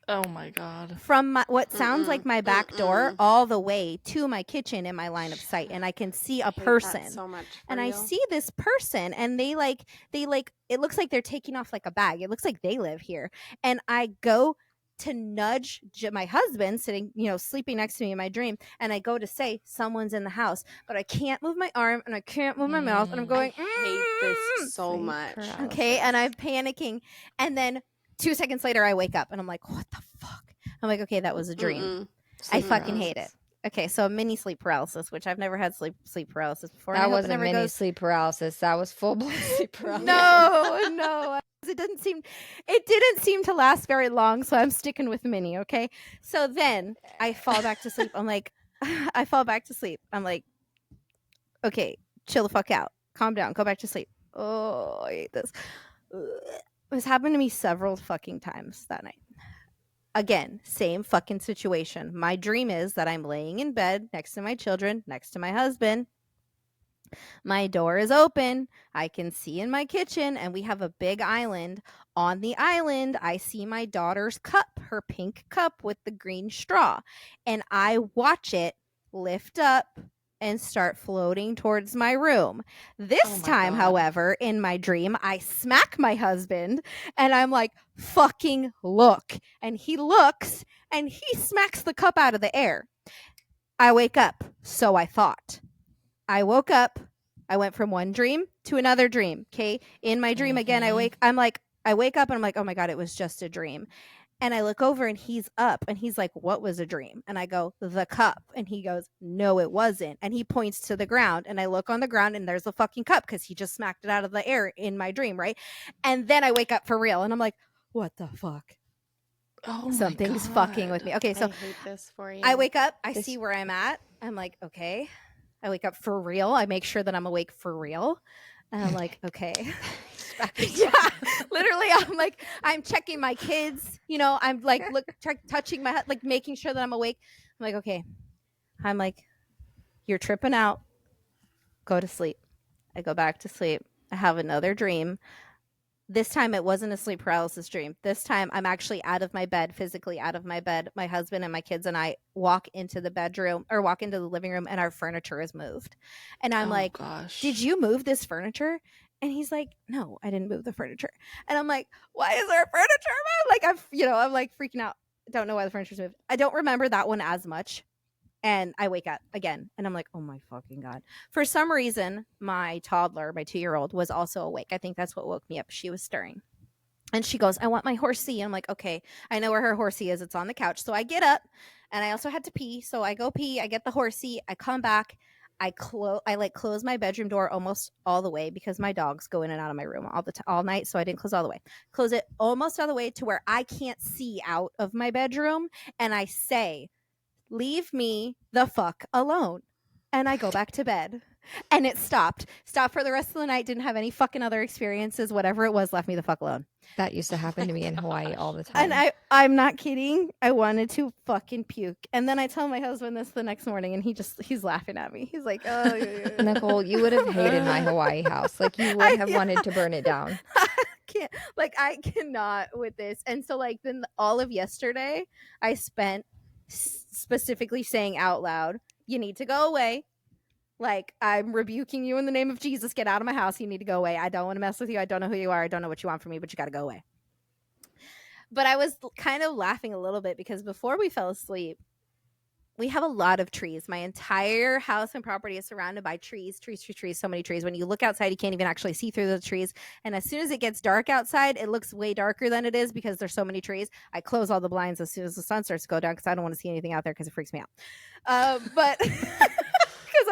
Oh my god. From what sounds like my back door all the way to my kitchen in my line of sight, and I can see a person. So much and I see this person, and they like it looks like they're taking off like a bag. It looks like they live here. And I go to nudge my husband sitting, sleeping next to me in my dream, and I go to say someone's in the house, but I can't move my arm and I can't move my mouth, and I'm going, I hate this so much. Paralysis. Okay, and I'm panicking, and then 2 seconds later, I wake up and I'm like, what the fuck? I'm like, okay, that was a dream. I fucking hate it. Okay, so mini sleep paralysis, which I've never had sleep paralysis before. That wasn't mini sleep paralysis. That was full blown sleep paralysis. No. It didn't seem to last very long, so I'm sticking with mini, okay? So then I fall back to sleep. I'm like, okay, chill the fuck out. Calm down. Go back to sleep. Oh, I hate this. This happened to me several fucking times that night. Again, same fucking situation. My dream is that I'm laying in bed next to my children, next to my husband, My door is open. I can see in my kitchen, and we have a big island. On the island, I see my daughter's cup, her pink cup with the green straw. And I watch it lift up and start floating towards my room. This time, however, in my dream, I smack my husband and I'm like, fucking look. And he looks and he smacks the cup out of the air. I wake up. So I thought. I woke up. I went from one dream to another dream. Okay. In my dream again, I wake up and I'm like, oh my God, it was just a dream. And I look over and he's up and he's like, what was a dream? And I go, the cup. And he goes, no, it wasn't. And he points to the ground and I look on the ground and there's a fucking cup because he just smacked it out of the air in my dream. Right. And then I wake up for real and I'm like, what the fuck? Oh, something's fucking with me. Okay. So I hate this for you. I wake up. I see where I'm at. I'm like, okay. I wake up for real. I make sure that I'm awake for real. And I'm like, okay. Yeah, literally, I'm checking my kids. You know, I'm like, touching my head, like making sure that I'm awake. I'm like, okay. I'm like, you're tripping out. Go to sleep. I go back to sleep. I have another dream. This time it wasn't a sleep paralysis dream. This time I'm actually out of my bed, physically out of my bed. My husband and my kids and I walk into the bedroom or walk into the living room and our furniture is moved. And I'm gosh. Did you move this furniture? And he's like, no, I didn't move the furniture. And I'm like, why is our furniture moved? Like, I'm like freaking out. Don't know why the furniture's moved. I don't remember that one as much. And I wake up again and I'm like, oh my fucking God. For some reason, my toddler, my 2-year-old, was also awake. I think that's what woke me up. She was stirring. And she goes, I want my horsey. I'm like, okay, I know where her horsey is. It's on the couch. So I get up and I also had to pee. So I go pee. I get the horsey. I come back. I close my bedroom door almost all the way because my dogs go in and out of my room all night. So I didn't close all the way. Close it almost all the way to where I can't see out of my bedroom. And I say, leave me the fuck alone. And I go back to bed. And it stopped for the rest of the night. Didn't have any fucking other experiences. Whatever it was, left me the fuck alone. That used to happen to me in Hawaii all the time. And I'm not kidding. I wanted to fucking puke. And then I tell my husband this the next morning and he's laughing at me. He's like, oh, yeah. Nicole, you would have hated my Hawaii house. Like you would have wanted to burn it down. I cannot with this. And so then all of yesterday I spent specifically saying out loud, you need to go away. Like, I'm rebuking you in the name of Jesus. Get out of my house. You need to go away. I don't want to mess with you. I don't know who you are. I don't know what you want from me, but you got to go away. But I was kind of laughing a little bit because before we fell asleep, we have a lot of trees. My entire house and property is surrounded by trees, so many trees. When you look outside, you can't even actually see through the trees. And as soon as it gets dark outside, it looks way darker than it is because there's so many trees. I close all the blinds as soon as the sun starts to go down because I don't want to see anything out there because it freaks me out. But...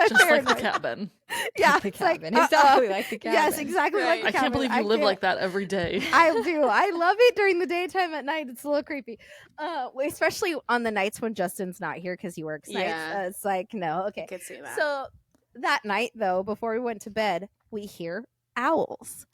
just like the cabin. Yeah, the cabin. Exactly like the cabin. Yes, exactly like the cabin. I can't believe you live like that every day. I do. I love it during the daytime. At night, it's a little creepy. Especially on the nights when Justin's not here because he works nights. It's like, no, okay. I could see that. So that night, though, before we went to bed, we hear owls.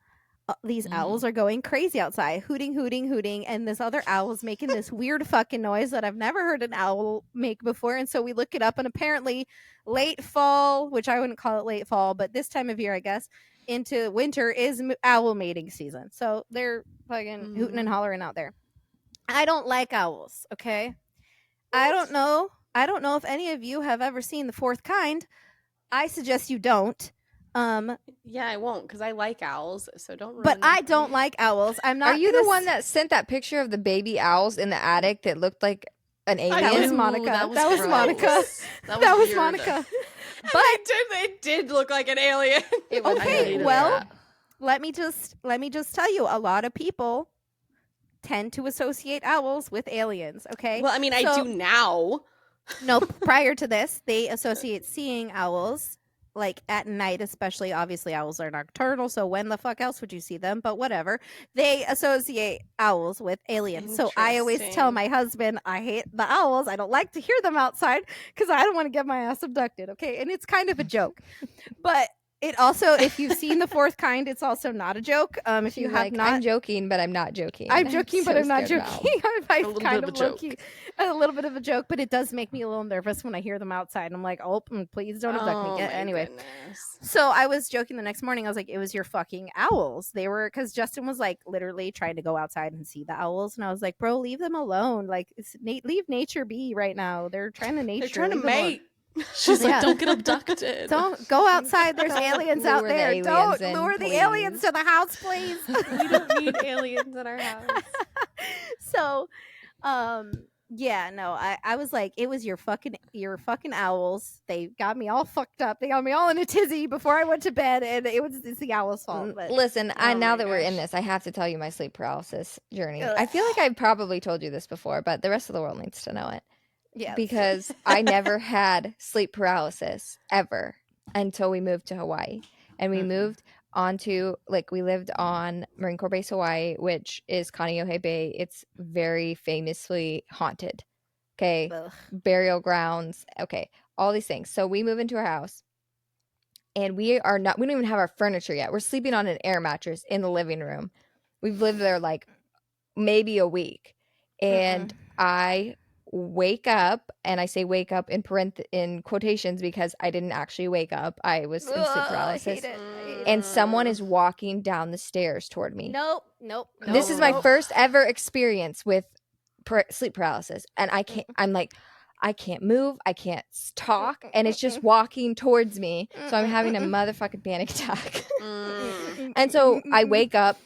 These owls are going crazy outside, hooting, and this other owl is making this weird fucking noise that I've never heard an owl make before. And so we look it up, and apparently late fall, which I wouldn't call it late fall, but this time of year, I guess, into winter is owl mating season. So they're fucking hooting and hollering out there. I don't like owls, okay? I don't know if any of you have ever seen The Fourth Kind. I suggest you don't. Yeah, I won't because I like owls, so don't ruin But them. I don't like owls. I'm not. Are you the one that sent that picture of the baby owls in the attic that looked like an alien? That was Monica. That was Monica. That was Monica. But it did look like an alien. Okay, well, let me just tell you, a lot of people tend to associate owls with aliens. Okay. Well, I mean, I do now. No, prior to this, they associate seeing owls. Like at night, especially. Obviously, owls are nocturnal, so when the fuck else would you see them? But whatever. They associate owls with aliens. So I always tell my husband, I hate the owls. I don't like to hear them outside because I don't want to get my ass abducted. Okay. And it's kind of a joke. But It also, if you've seen The Fourth Kind, it's also not a joke. If you have not, I'm joking, but I'm not joking. I'm joking, but I'm not joking. I'm kind of low-key, a little bit of a joke, but it does make me a little nervous when I hear them outside. I'm like, oh, please don't abduct me. Anyway, so I was joking the next morning. I was like, it was your fucking owls. They were, because Justin was like literally trying to go outside and see the owls, and I was like, bro, leave them alone. Like, leave nature be right now. They're trying to nature. They're trying to mate. She's like, don't get abducted. Don't go outside. There's aliens out there. Don't lure the aliens to the house, please. We don't need aliens in our house. So, yeah, no, I was like, it was your fucking owls. They got me all fucked up. They got me all in a tizzy before I went to bed, and it's the owl's fault. But, listen, now that we're in this, I have to tell you my sleep paralysis journey. I feel like I've probably told you this before, but the rest of the world needs to know it. Yeah, because I never had sleep paralysis ever until we moved to Hawaii. And we moved onto, like, we lived on Marine Corps Base Hawaii, which is Kaneohe Bay. It's very famously haunted. Okay. Ugh. Burial grounds. Okay. All these things. So we move into our house and we don't even have our furniture yet. We're sleeping on an air mattress in the living room. We've lived there like maybe a week. And I wake up, and I say wake up in quotations because I didn't actually wake up. I was in sleep paralysis. And someone is walking down the stairs toward me. Nope. This is my first ever experience with sleep paralysis. And I'm like, I can't move. I can't talk. And it's just walking towards me. So I'm having a motherfucking panic attack. And so I wake up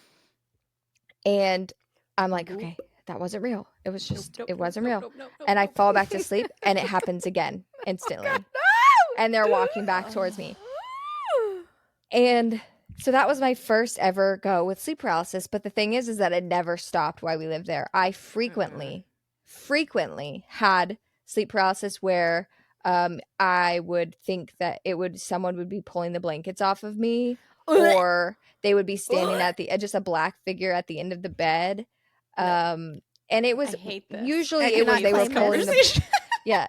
and I'm like, okay, that wasn't real. It was just, it wasn't real. And I fall back to sleep and it happens again instantly. God, no! And they're walking back towards me. And so that was my first ever go with sleep paralysis. But the thing is that it never stopped while we lived there. I frequently had sleep paralysis where I would think that someone would be pulling the blankets off of me, or they would be standing at just a black figure at the end of the bed. And it was usually it was they were pulling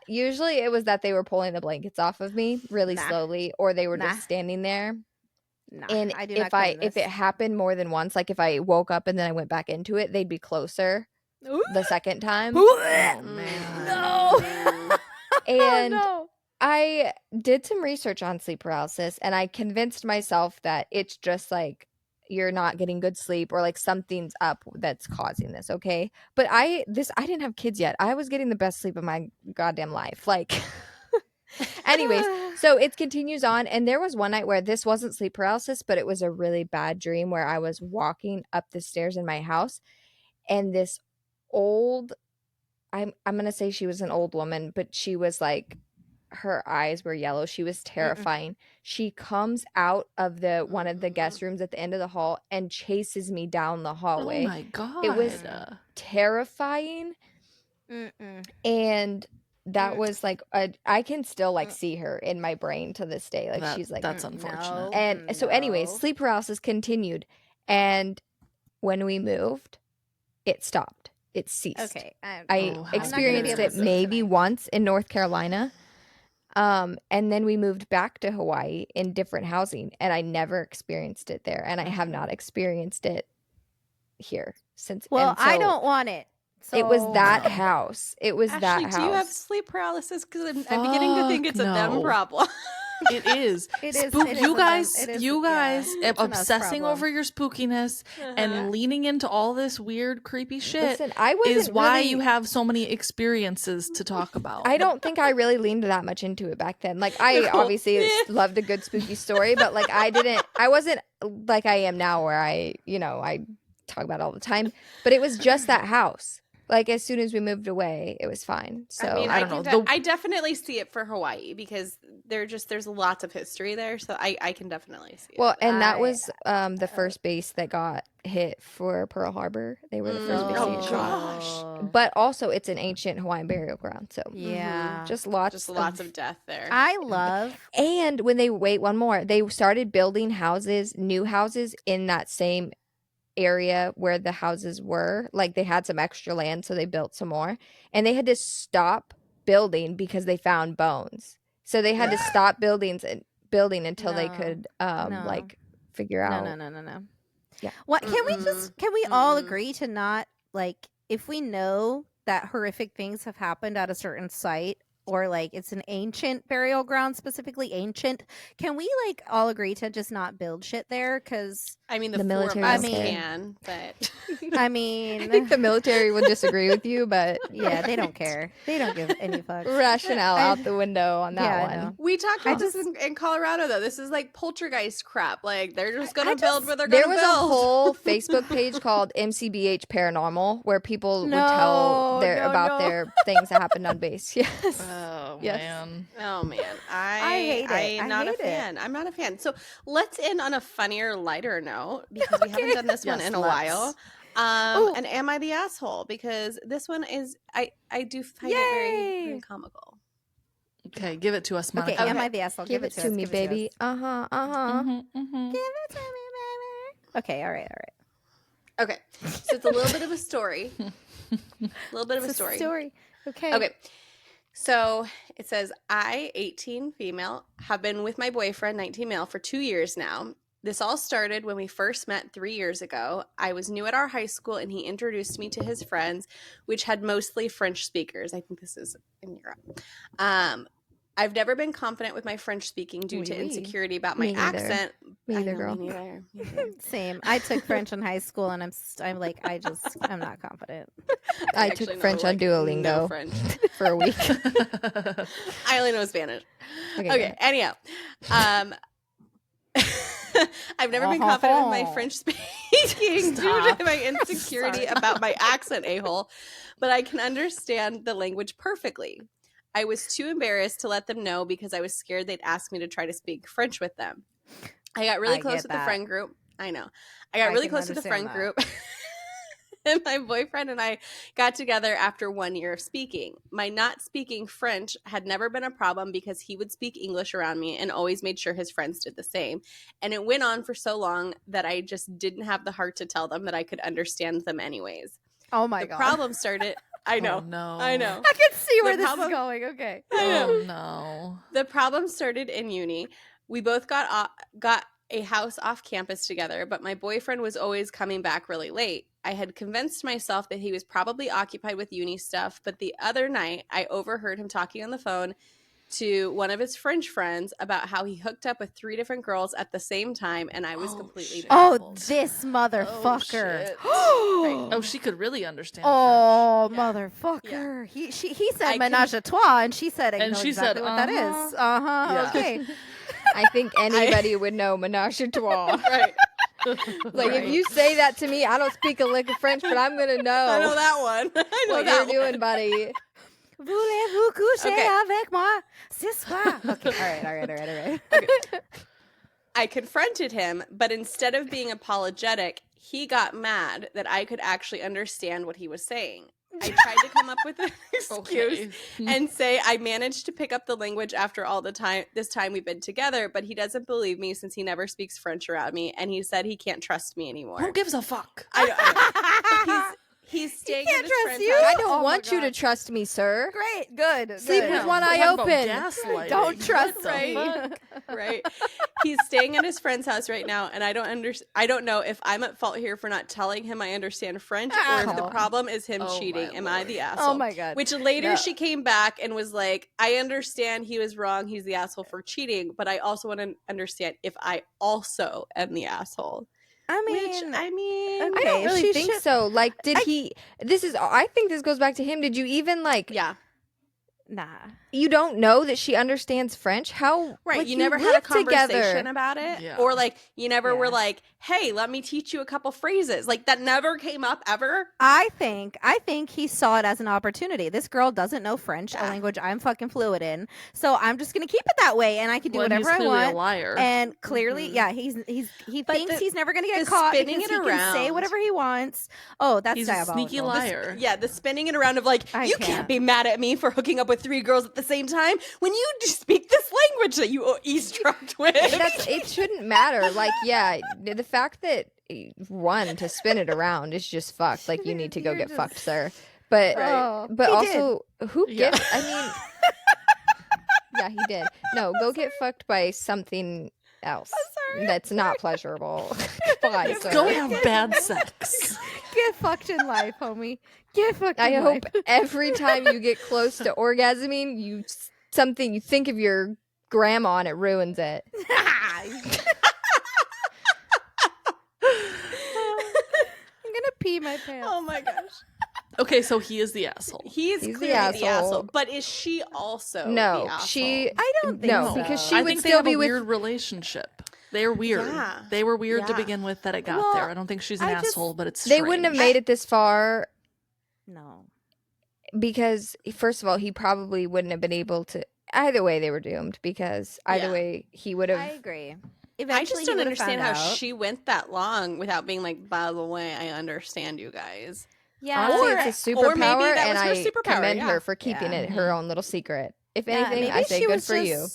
usually it was that they were pulling the blankets off of me really slowly, or they were just standing there. And if it happened more than once, like if I woke up and then I went back into it, they'd be closer the second time. Oh, man. No. And I did some research on sleep paralysis, and I convinced myself that it's just like you're not getting good sleep, or like something's up that's causing this. Okay. But I didn't have kids yet. I was getting the best sleep of my goddamn life. Like, anyways, so it continues on. And there was one night where this wasn't sleep paralysis, but it was a really bad dream where I was walking up the stairs in my house, and this old, I'm going to say she was an old woman, but she was like, her eyes were yellow. She was terrifying. She comes out of one of the guest rooms at the end of the hall and chases me down the hallway. Oh my God. It was terrifying. And that was like I can still like see her in my brain to this day. Like she's like, that's unfortunate. And so anyways, sleep paralysis continued. And when we moved, it stopped. It ceased. Okay. I experienced it maybe once in North Carolina. And then we moved back to Hawaii in different housing, and I never experienced it there, and I have not experienced it here since. Well, I don't want it. So. It was that house. It was Ashley, that house. Do you have sleep paralysis? Because I'm beginning to think it's a them problem. It is. You guys obsessing over your spookiness and leaning into all this weird, creepy shit is why you have so many experiences to talk about. I don't think I really leaned that much into it back then. Like, I obviously loved a good spooky story, but like I wasn't like I am now where I talk about it all the time. But it was just that house. Like, as soon as we moved away, it was fine. So I don't know. I definitely see it for Hawaii because there's lots of history there. So I can definitely see it. Well, and that was the first base that got hit for Pearl Harbor. They were the first base to get shot. But also, it's an ancient Hawaiian burial ground. So just lots of death there. And when they started building new houses in that same area where the houses were. Like, they had some extra land, so they built some more, and they had to stop building because they found bones. So they had to stop building building until they could like figure out. No. Yeah. What can we all agree to not, like, if we know that horrific things have happened at a certain site, or like it's an ancient burial ground, specifically ancient, can we like all agree to just not build shit there? Because I mean, the military can, but I mean, I think the military would disagree with you, but yeah, they don't care. They don't give any fucks. Rationale out the window on that one. We talked about this in Colorado, though. This is like poltergeist crap. Like, they're just gonna build where they're gonna build. There was a whole Facebook page called MCBH Paranormal where people would tell their things that happened on base. Yes. Oh, yes. man. Oh, man. I hate it. I'm not a fan. I'm not a fan. So let's end on a funnier, lighter note, because we haven't done this one in a while. And am I the asshole? Because this one is, I do find it very, very comical. Okay, give it to us, Monica. Okay, am I the asshole? Give it to me, baby. Give it to me, baby. Okay, all right. Okay, so it's a little bit of a story. Okay. So it says, I, 18 female, have been with my boyfriend, 19 male, for 2 years now. This all started when we first met 3 years ago. I was new at our high school, and he introduced me to his friends, which had mostly French speakers. I think this is in Europe. I've never been confident with my French speaking due to insecurity about my accent. Me neither, girl. Me neither. Same. I took French in high school, and I'm not confident. I took French on Duolingo no French. for a week. I only know Spanish. Okay. Anyhow, I've never been confident with my French speaking due to my insecurity about my accent, a-hole, but I can understand the language perfectly. I was too embarrassed to let them know because I was scared they'd ask me to try to speak French with them. I got really close with the friend group. I know. I got really close with the friend group. And my boyfriend and I got together after 1 year of speaking. My not speaking French had never been a problem because he would speak English around me and always made sure his friends did the same. And it went on for so long that I just didn't have the heart to tell them that I could understand them anyways. Oh my God. The problem started... I know. Oh, no. I know. I can see where this is going. Okay. Oh, no. The problem started in uni. We both got a house off campus together, but my boyfriend was always coming back really late. I had convinced myself that he was probably occupied with uni stuff, but the other night I overheard him talking on the phone to one of his French friends about how he hooked up with 3 different girls at the same time, and I was completely baffled. Oh, this motherfucker. Oh, she could really understand French. Motherfucker. Yeah. He said menage a trois, and she said, I know she exactly said, what that is. Yeah. Okay. I think anybody would know menage a trois. Right. Like, if you say that to me, I don't speak a lick of French, but I'm going to know. I know that one. I know what that you're one. doing, buddy. Voulez-vous coucher avec moi ce soir? Okay, all right. Okay. I confronted him, but instead of being apologetic, he got mad that I could actually understand what he was saying. I tried to come up with an excuse and say I managed to pick up the language after all this time we've been together, but he doesn't believe me since he never speaks French around me, and he said he can't trust me anymore. Who gives a fuck? He's staying can't at his trust friend's you? house. I don't want you to trust me, sir. Great, good. Sleep good. with one eye open. Don't trust Right. me. Right. He's staying at his friend's house right now, and I don't know if I'm at fault here for not telling him I understand French, or if the problem is him cheating. Am I the asshole? Oh my God. Which later she came back and was like, I understand he was wrong. He's the asshole for cheating, but I also want to understand if I also am the asshole. I I don't really think so. Like, I think this goes back to him. Did you even Nah. You don't know that she understands French? How? Right. Like, you never had a conversation together about it? Yeah. Or you never were like, hey, let me teach you a couple phrases. Like, that never came up ever? I think he saw it as an opportunity. This girl doesn't know French, a language I'm fucking fluent in. So I'm just going to keep it that way, and I can do whatever I want. A liar. And clearly, he thinks he's never going to get caught because he can say whatever he wants. Oh, that's he's diabolical. a sneaky liar. The spinning it around of you can't be mad at me for hooking up with 3 girls at the same time when you just speak this language that you eavesdropped with. It shouldn't matter. The fact that to spin it around is just fucked. Like, you need to go get fucked, sir. But Right. but also, who gives? I mean, Yeah, he did. No, go get fucked by something else that's not pleasurable. Bye, sir. Go have bad sex. Get fucked in life, homie. Get fucked I in hope life. every time you get close to orgasming, you think of your grandma and it ruins it. I'm gonna pee my pants. Oh my gosh. Okay, so he is the asshole. He's clearly the asshole. But is she also the asshole? I don't think so. Because she I would think still they be have a with... weird relationship. They're weird. Yeah. They were weird to Yeah. begin with that it got Well, there. I don't think she's an asshole, but it's They strange. wouldn't have made it this far No. because, first of all, he probably wouldn't have been able to... Either way, they were doomed because either way, he would have... I agree. I just don't understand how out. she went that long without being like, by the way, I understand you guys. Yeah. Honestly, it's a or maybe superpower, that and was her I superpower, commend yeah. her for keeping it her own little secret. If anything, I say good for you.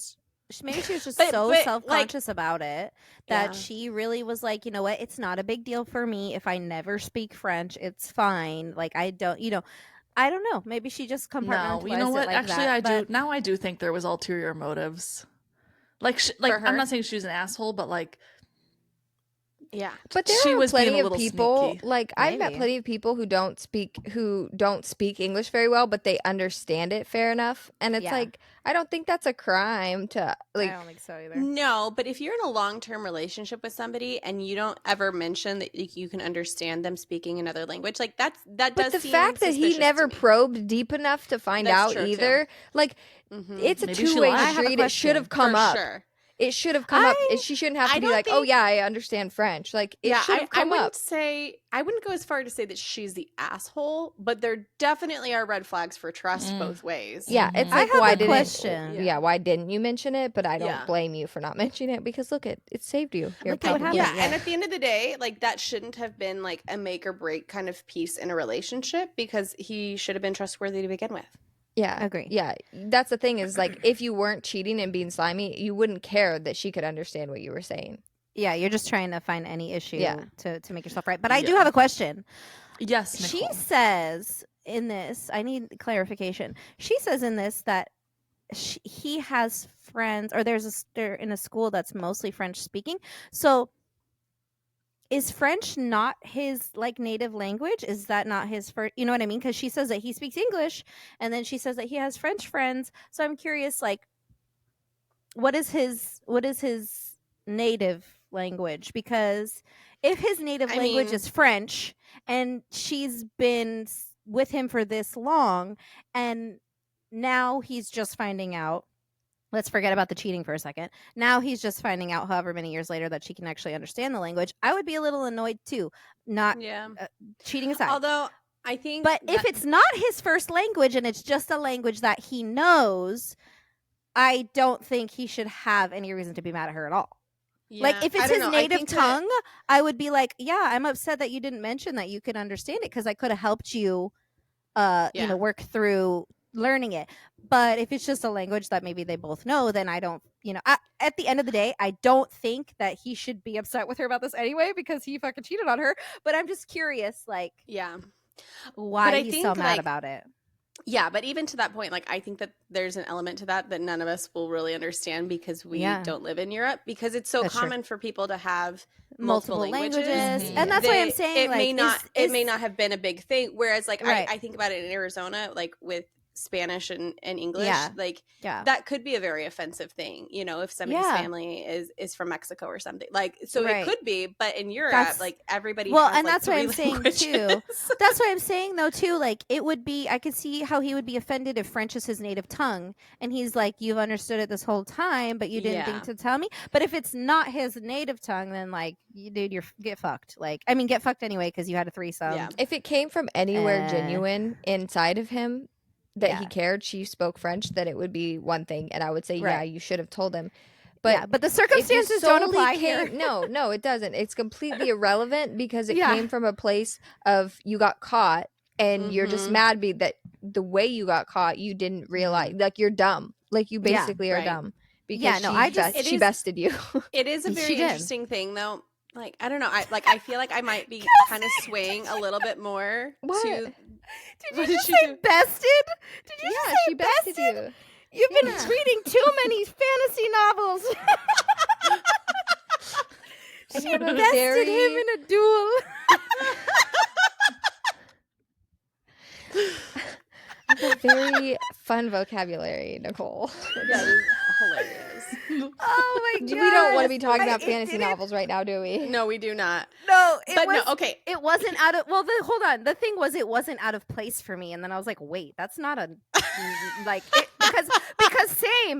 Maybe she was just But, so like, self-conscious about it that Yeah. she really was like, you know what, it's not a big deal for me if I never speak French. It's fine. Like, I don't, I don't know. Maybe she just compartmentalized No, you know what? it like Actually, that, I but do. Now I do think there was ulterior motives. Like her? I'm not saying she was an asshole, but like, Yeah. But there she are was being plenty a of little people, sneaky. like I've met Maybe. plenty of people who don't speak English very well, but they understand it fair enough. And it's Yeah. like, I don't think that's a crime to like. I don't think so either. No, but if you're in a long-term relationship with somebody and you don't ever mention that you can understand them speaking another language, like that But does the seem fact that he suspicious never to me. probed deep enough to find That's out true, too. either, like Mhm. it's a Maybe she two-way lied. I have a street. It should have come For up. sure. It should have come up. She shouldn't have I to be don't like, oh think- yeah, I understand French. Like it should have come up. I wouldn't go as far to say that she's the asshole, but there definitely are red flags for trust both ways. Yeah, it's I like have why a didn't question. Yeah, why didn't you mention it? But I don't Yeah. blame you for not mentioning it because look, it saved you. You're Look at what probably- happened. Yeah, and at the end of the day, like that shouldn't have been like a make or break kind of piece in a relationship because he should have been trustworthy to begin with. Yeah, Agree. Yeah, that's the thing is like if you weren't cheating and being slimy, you wouldn't care that she could understand what you were saying. Yeah, you're just trying to find any issue Yeah. to make yourself right. But I do have a question. yes, She Nicole. says in this, I need clarification. She says in this that he has friends, or they're in a school that's mostly French speaking. So is French not his like native language? Is that not his first? You know what I mean? Because she says that he speaks English, and then she says that he has French friends. So I'm curious, like, what is his native language? Because if his native language is French, and she's been with him for this long, and now he's just finding out. Let's forget about the cheating for a second. Now he's just finding out however many years later that she can actually understand the language. I would be a little annoyed too. Not cheating aside. Although I think But if it's not his first language and it's just a language that he knows, I don't think he should have any reason to be mad at her at all. Like if it's his native tongue, I would be like, yeah, I'm upset that you didn't mention that you could understand it because I could have helped you work through learning it. But if it's just a language that maybe they both know, then I don't, at the end of the day, I don't think that he should be upset with her about this anyway because he fucking cheated on her. But I'm just curious, like, why he's so mad about it. Yeah, but even to that point, like I think that there's an element to that none of us will really understand because we don't live in Europe because it's so common for people to have multiple languages. And that's why I'm saying it may not have been a big thing. Whereas like I think about it in Arizona, like with Spanish and English, that could be a very offensive thing, if somebody's family is from Mexico or something. Like so it could be, but in Europe, like everybody has, and like, that's what I'm saying languages. too. That's what I'm saying though too. Like it would be, I could see how he would be offended if French is his native tongue, and he's like, "You've understood it this whole time, but you didn't think to tell me." But if it's not his native tongue, then like, dude, you're get fucked. Like, I mean, get fucked anyway because you had a threesome. Yeah. If it came from anywhere genuine inside of him that he cared, she spoke French, that it would be one thing, and I would say, yeah, you should have told him. But the circumstances don't apply here. No, it doesn't. It's completely irrelevant because it came from a place of you got caught and you're just mad that the way you got caught, you didn't realize, like you're dumb. Like you basically are dumb because she bested you. It is a very interesting thing though. Like, I don't know. I feel like I might be kind of swaying a little bit more to... Did you just say bested? Did you just say she bested you. You've been reading too many fantasy novels. She bested him in a duel. A very fun vocabulary, Nicole. Yeah, hilarious. Oh my god. We don't want to be talking about fantasy novels right now, do we? No, we do not. No, okay. It wasn't out of hold on. The thing was it wasn't out of place for me, and then I was like, wait, that's not a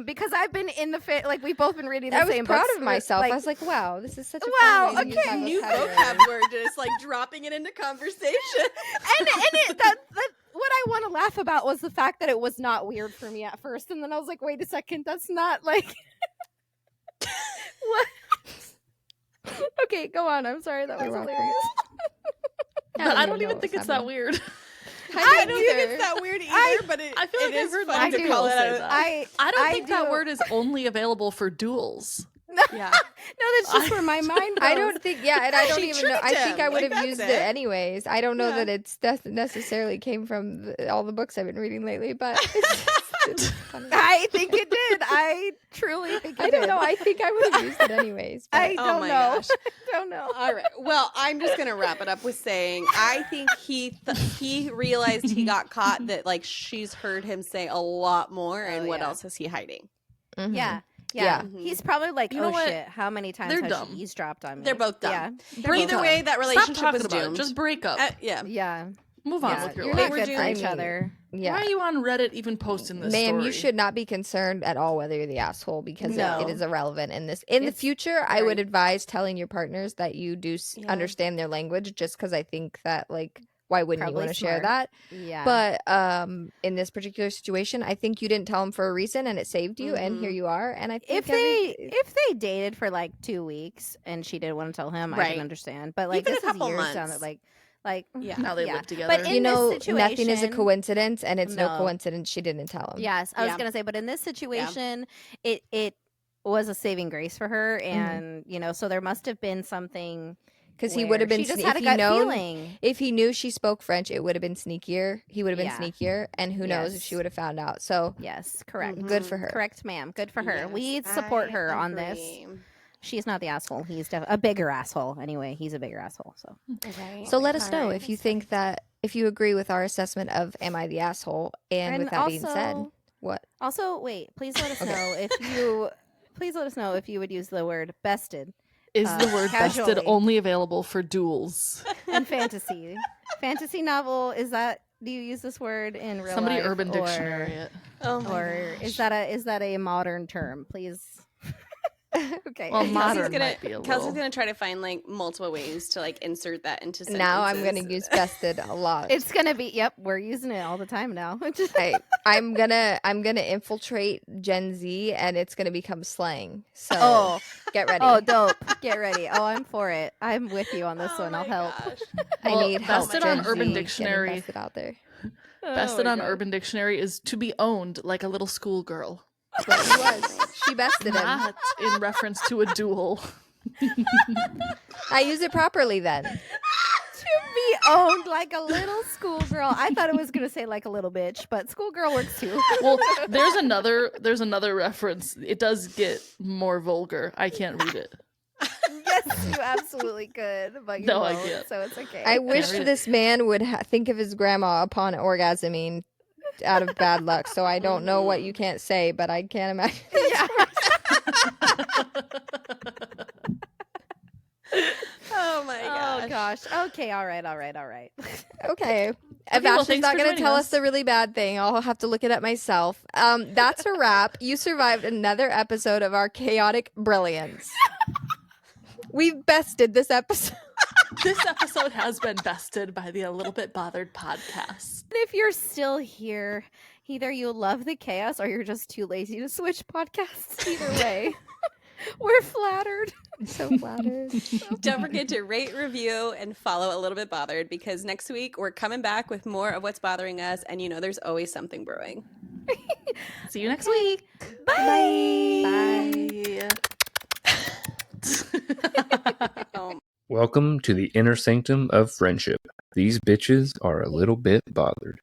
because I've been in the like we've both been reading the same books. I was proud of myself. Like, I was like, wow, this is such a wow, fun way to use my new vocabulary. vocab word, just like dropping it into conversation. and that what I want to laugh about was the fact that it was not weird for me at first, and then I was like, wait a second, that's not like what? Okay, go on. I'm sorry, that was hilarious. But I don't even think it's that weird. I don't think it's that weird either, but I feel like I've heard fun to call it out. I don't think that word is only available for duels. Yeah. No, that's just where my mind goes. I don't think, and I don't even know. I think I would Like, have used it anyways. I don't know that it's necessarily came from all the books I've been reading lately, but it's funny. I think it did. I truly think it I don't did. know. I think I would have used it anyways. But. I don't know. Gosh. I don't know. All right. Well, I'm just gonna wrap it up with saying I think he realized he got caught, that like she's heard him say a lot more, and what else is he hiding? Mm-hmm. Yeah. Mm-hmm. He's probably like, You know what? Shit, how many times They're has dumb. she eavesdropped on me? They're both dumb. Yeah. Either way, that Stop relationship talking was about doomed. it. Just break up. Yeah. Yeah. Move on Yeah. with your You're life. not good for doing- each other. Yeah. Why are you on Reddit even posting this Ma'am, story? you should not be concerned at all whether you're the asshole, because No. it is irrelevant in this. In the future, I would advise telling your partners that you do understand their language, just because I think that, like, why wouldn't Probably you want to share smart. that? Yeah. But in this particular situation, I think you didn't tell them for a reason, and it saved you, and here you are. And I think if they dated for like 2 weeks and she didn't want to tell him, I Right. can understand. But like Even this a couple is years months. down the like Yeah. Now they live together. But in you know, this nothing is a situation- coincidence, and it's no No. coincidence she didn't tell him. Yes, I was Yeah. gonna say, but in this situation, it was a saving grace for her, and so there must have been something Because he would have been, she just if had a he gut known, feeling. if he knew she spoke French, it would have been sneakier. He would have been Yeah. sneakier, and who knows if Yes. she would have found out. So Yes, correct. good for her. Correct, ma'am. Good for her. Yes, We support I her on this. agree. She's not the asshole. He's a bigger asshole. Anyway, he's a bigger asshole. So Right. So let us All know right. if you think that, if you agree with our assessment of am I the asshole, and with that being said, what? Also, wait, please let us know if you would use the word bested Is the word bested casually. only available for duels? in fantasy. Fantasy novel, do you use this word in real Somebody life? Urban or- Dictionary it. Oh my Or gosh. is that a modern term? Please. Okay. Well, Kelsey's modern gonna, might be a Kelsey's little. gonna try to find like multiple ways to like insert that into sentences. Now I'm going to use bested a lot. It's gonna be. Yep, we're using it all the time now. I'm gonna infiltrate Gen Z, and it's gonna become slang. So get ready. Oh, dope. Get ready. Oh, I'm for it. I'm with you on this one. I'll help. I Well, need help. bested on Gen Urban Z, getting Dictionary. bested out there. Bested on Urban Dictionary is to be owned like a little schoolgirl. But she was. She bested him. Not in reference to a duel. I use it properly then. To be owned like a little schoolgirl. I thought it was gonna say like a little bitch, but schoolgirl works too. Well, there's another reference. It does get more vulgar. I can't read it. Yes, you absolutely could, but you No, I won't, can't. so it's okay. I wish read it. this man would think of his grandma upon orgasming out of bad luck. So I don't know what you can't say, but I can't imagine. Yeah. Oh my gosh. Oh gosh. Okay. All right. Okay. If well, Ashley's thanks not for going to joining tell us. us the really bad thing, I'll have to look it up myself. That's a wrap. You survived another episode of our chaotic brilliance. We've bested this episode. This episode has been bested by the A Little Bit Bothered podcast. And if you're still here, either you love the chaos or you're just too lazy to switch podcasts. Either way, we're flattered. I'm so flattered. Don't forget to rate, review, and follow A Little Bit Bothered, because next week we're coming back with more of what's bothering us, and there's always something brewing. See you next week. Bye. Bye. Welcome to the inner sanctum of friendship. These bitches are a little bit bothered.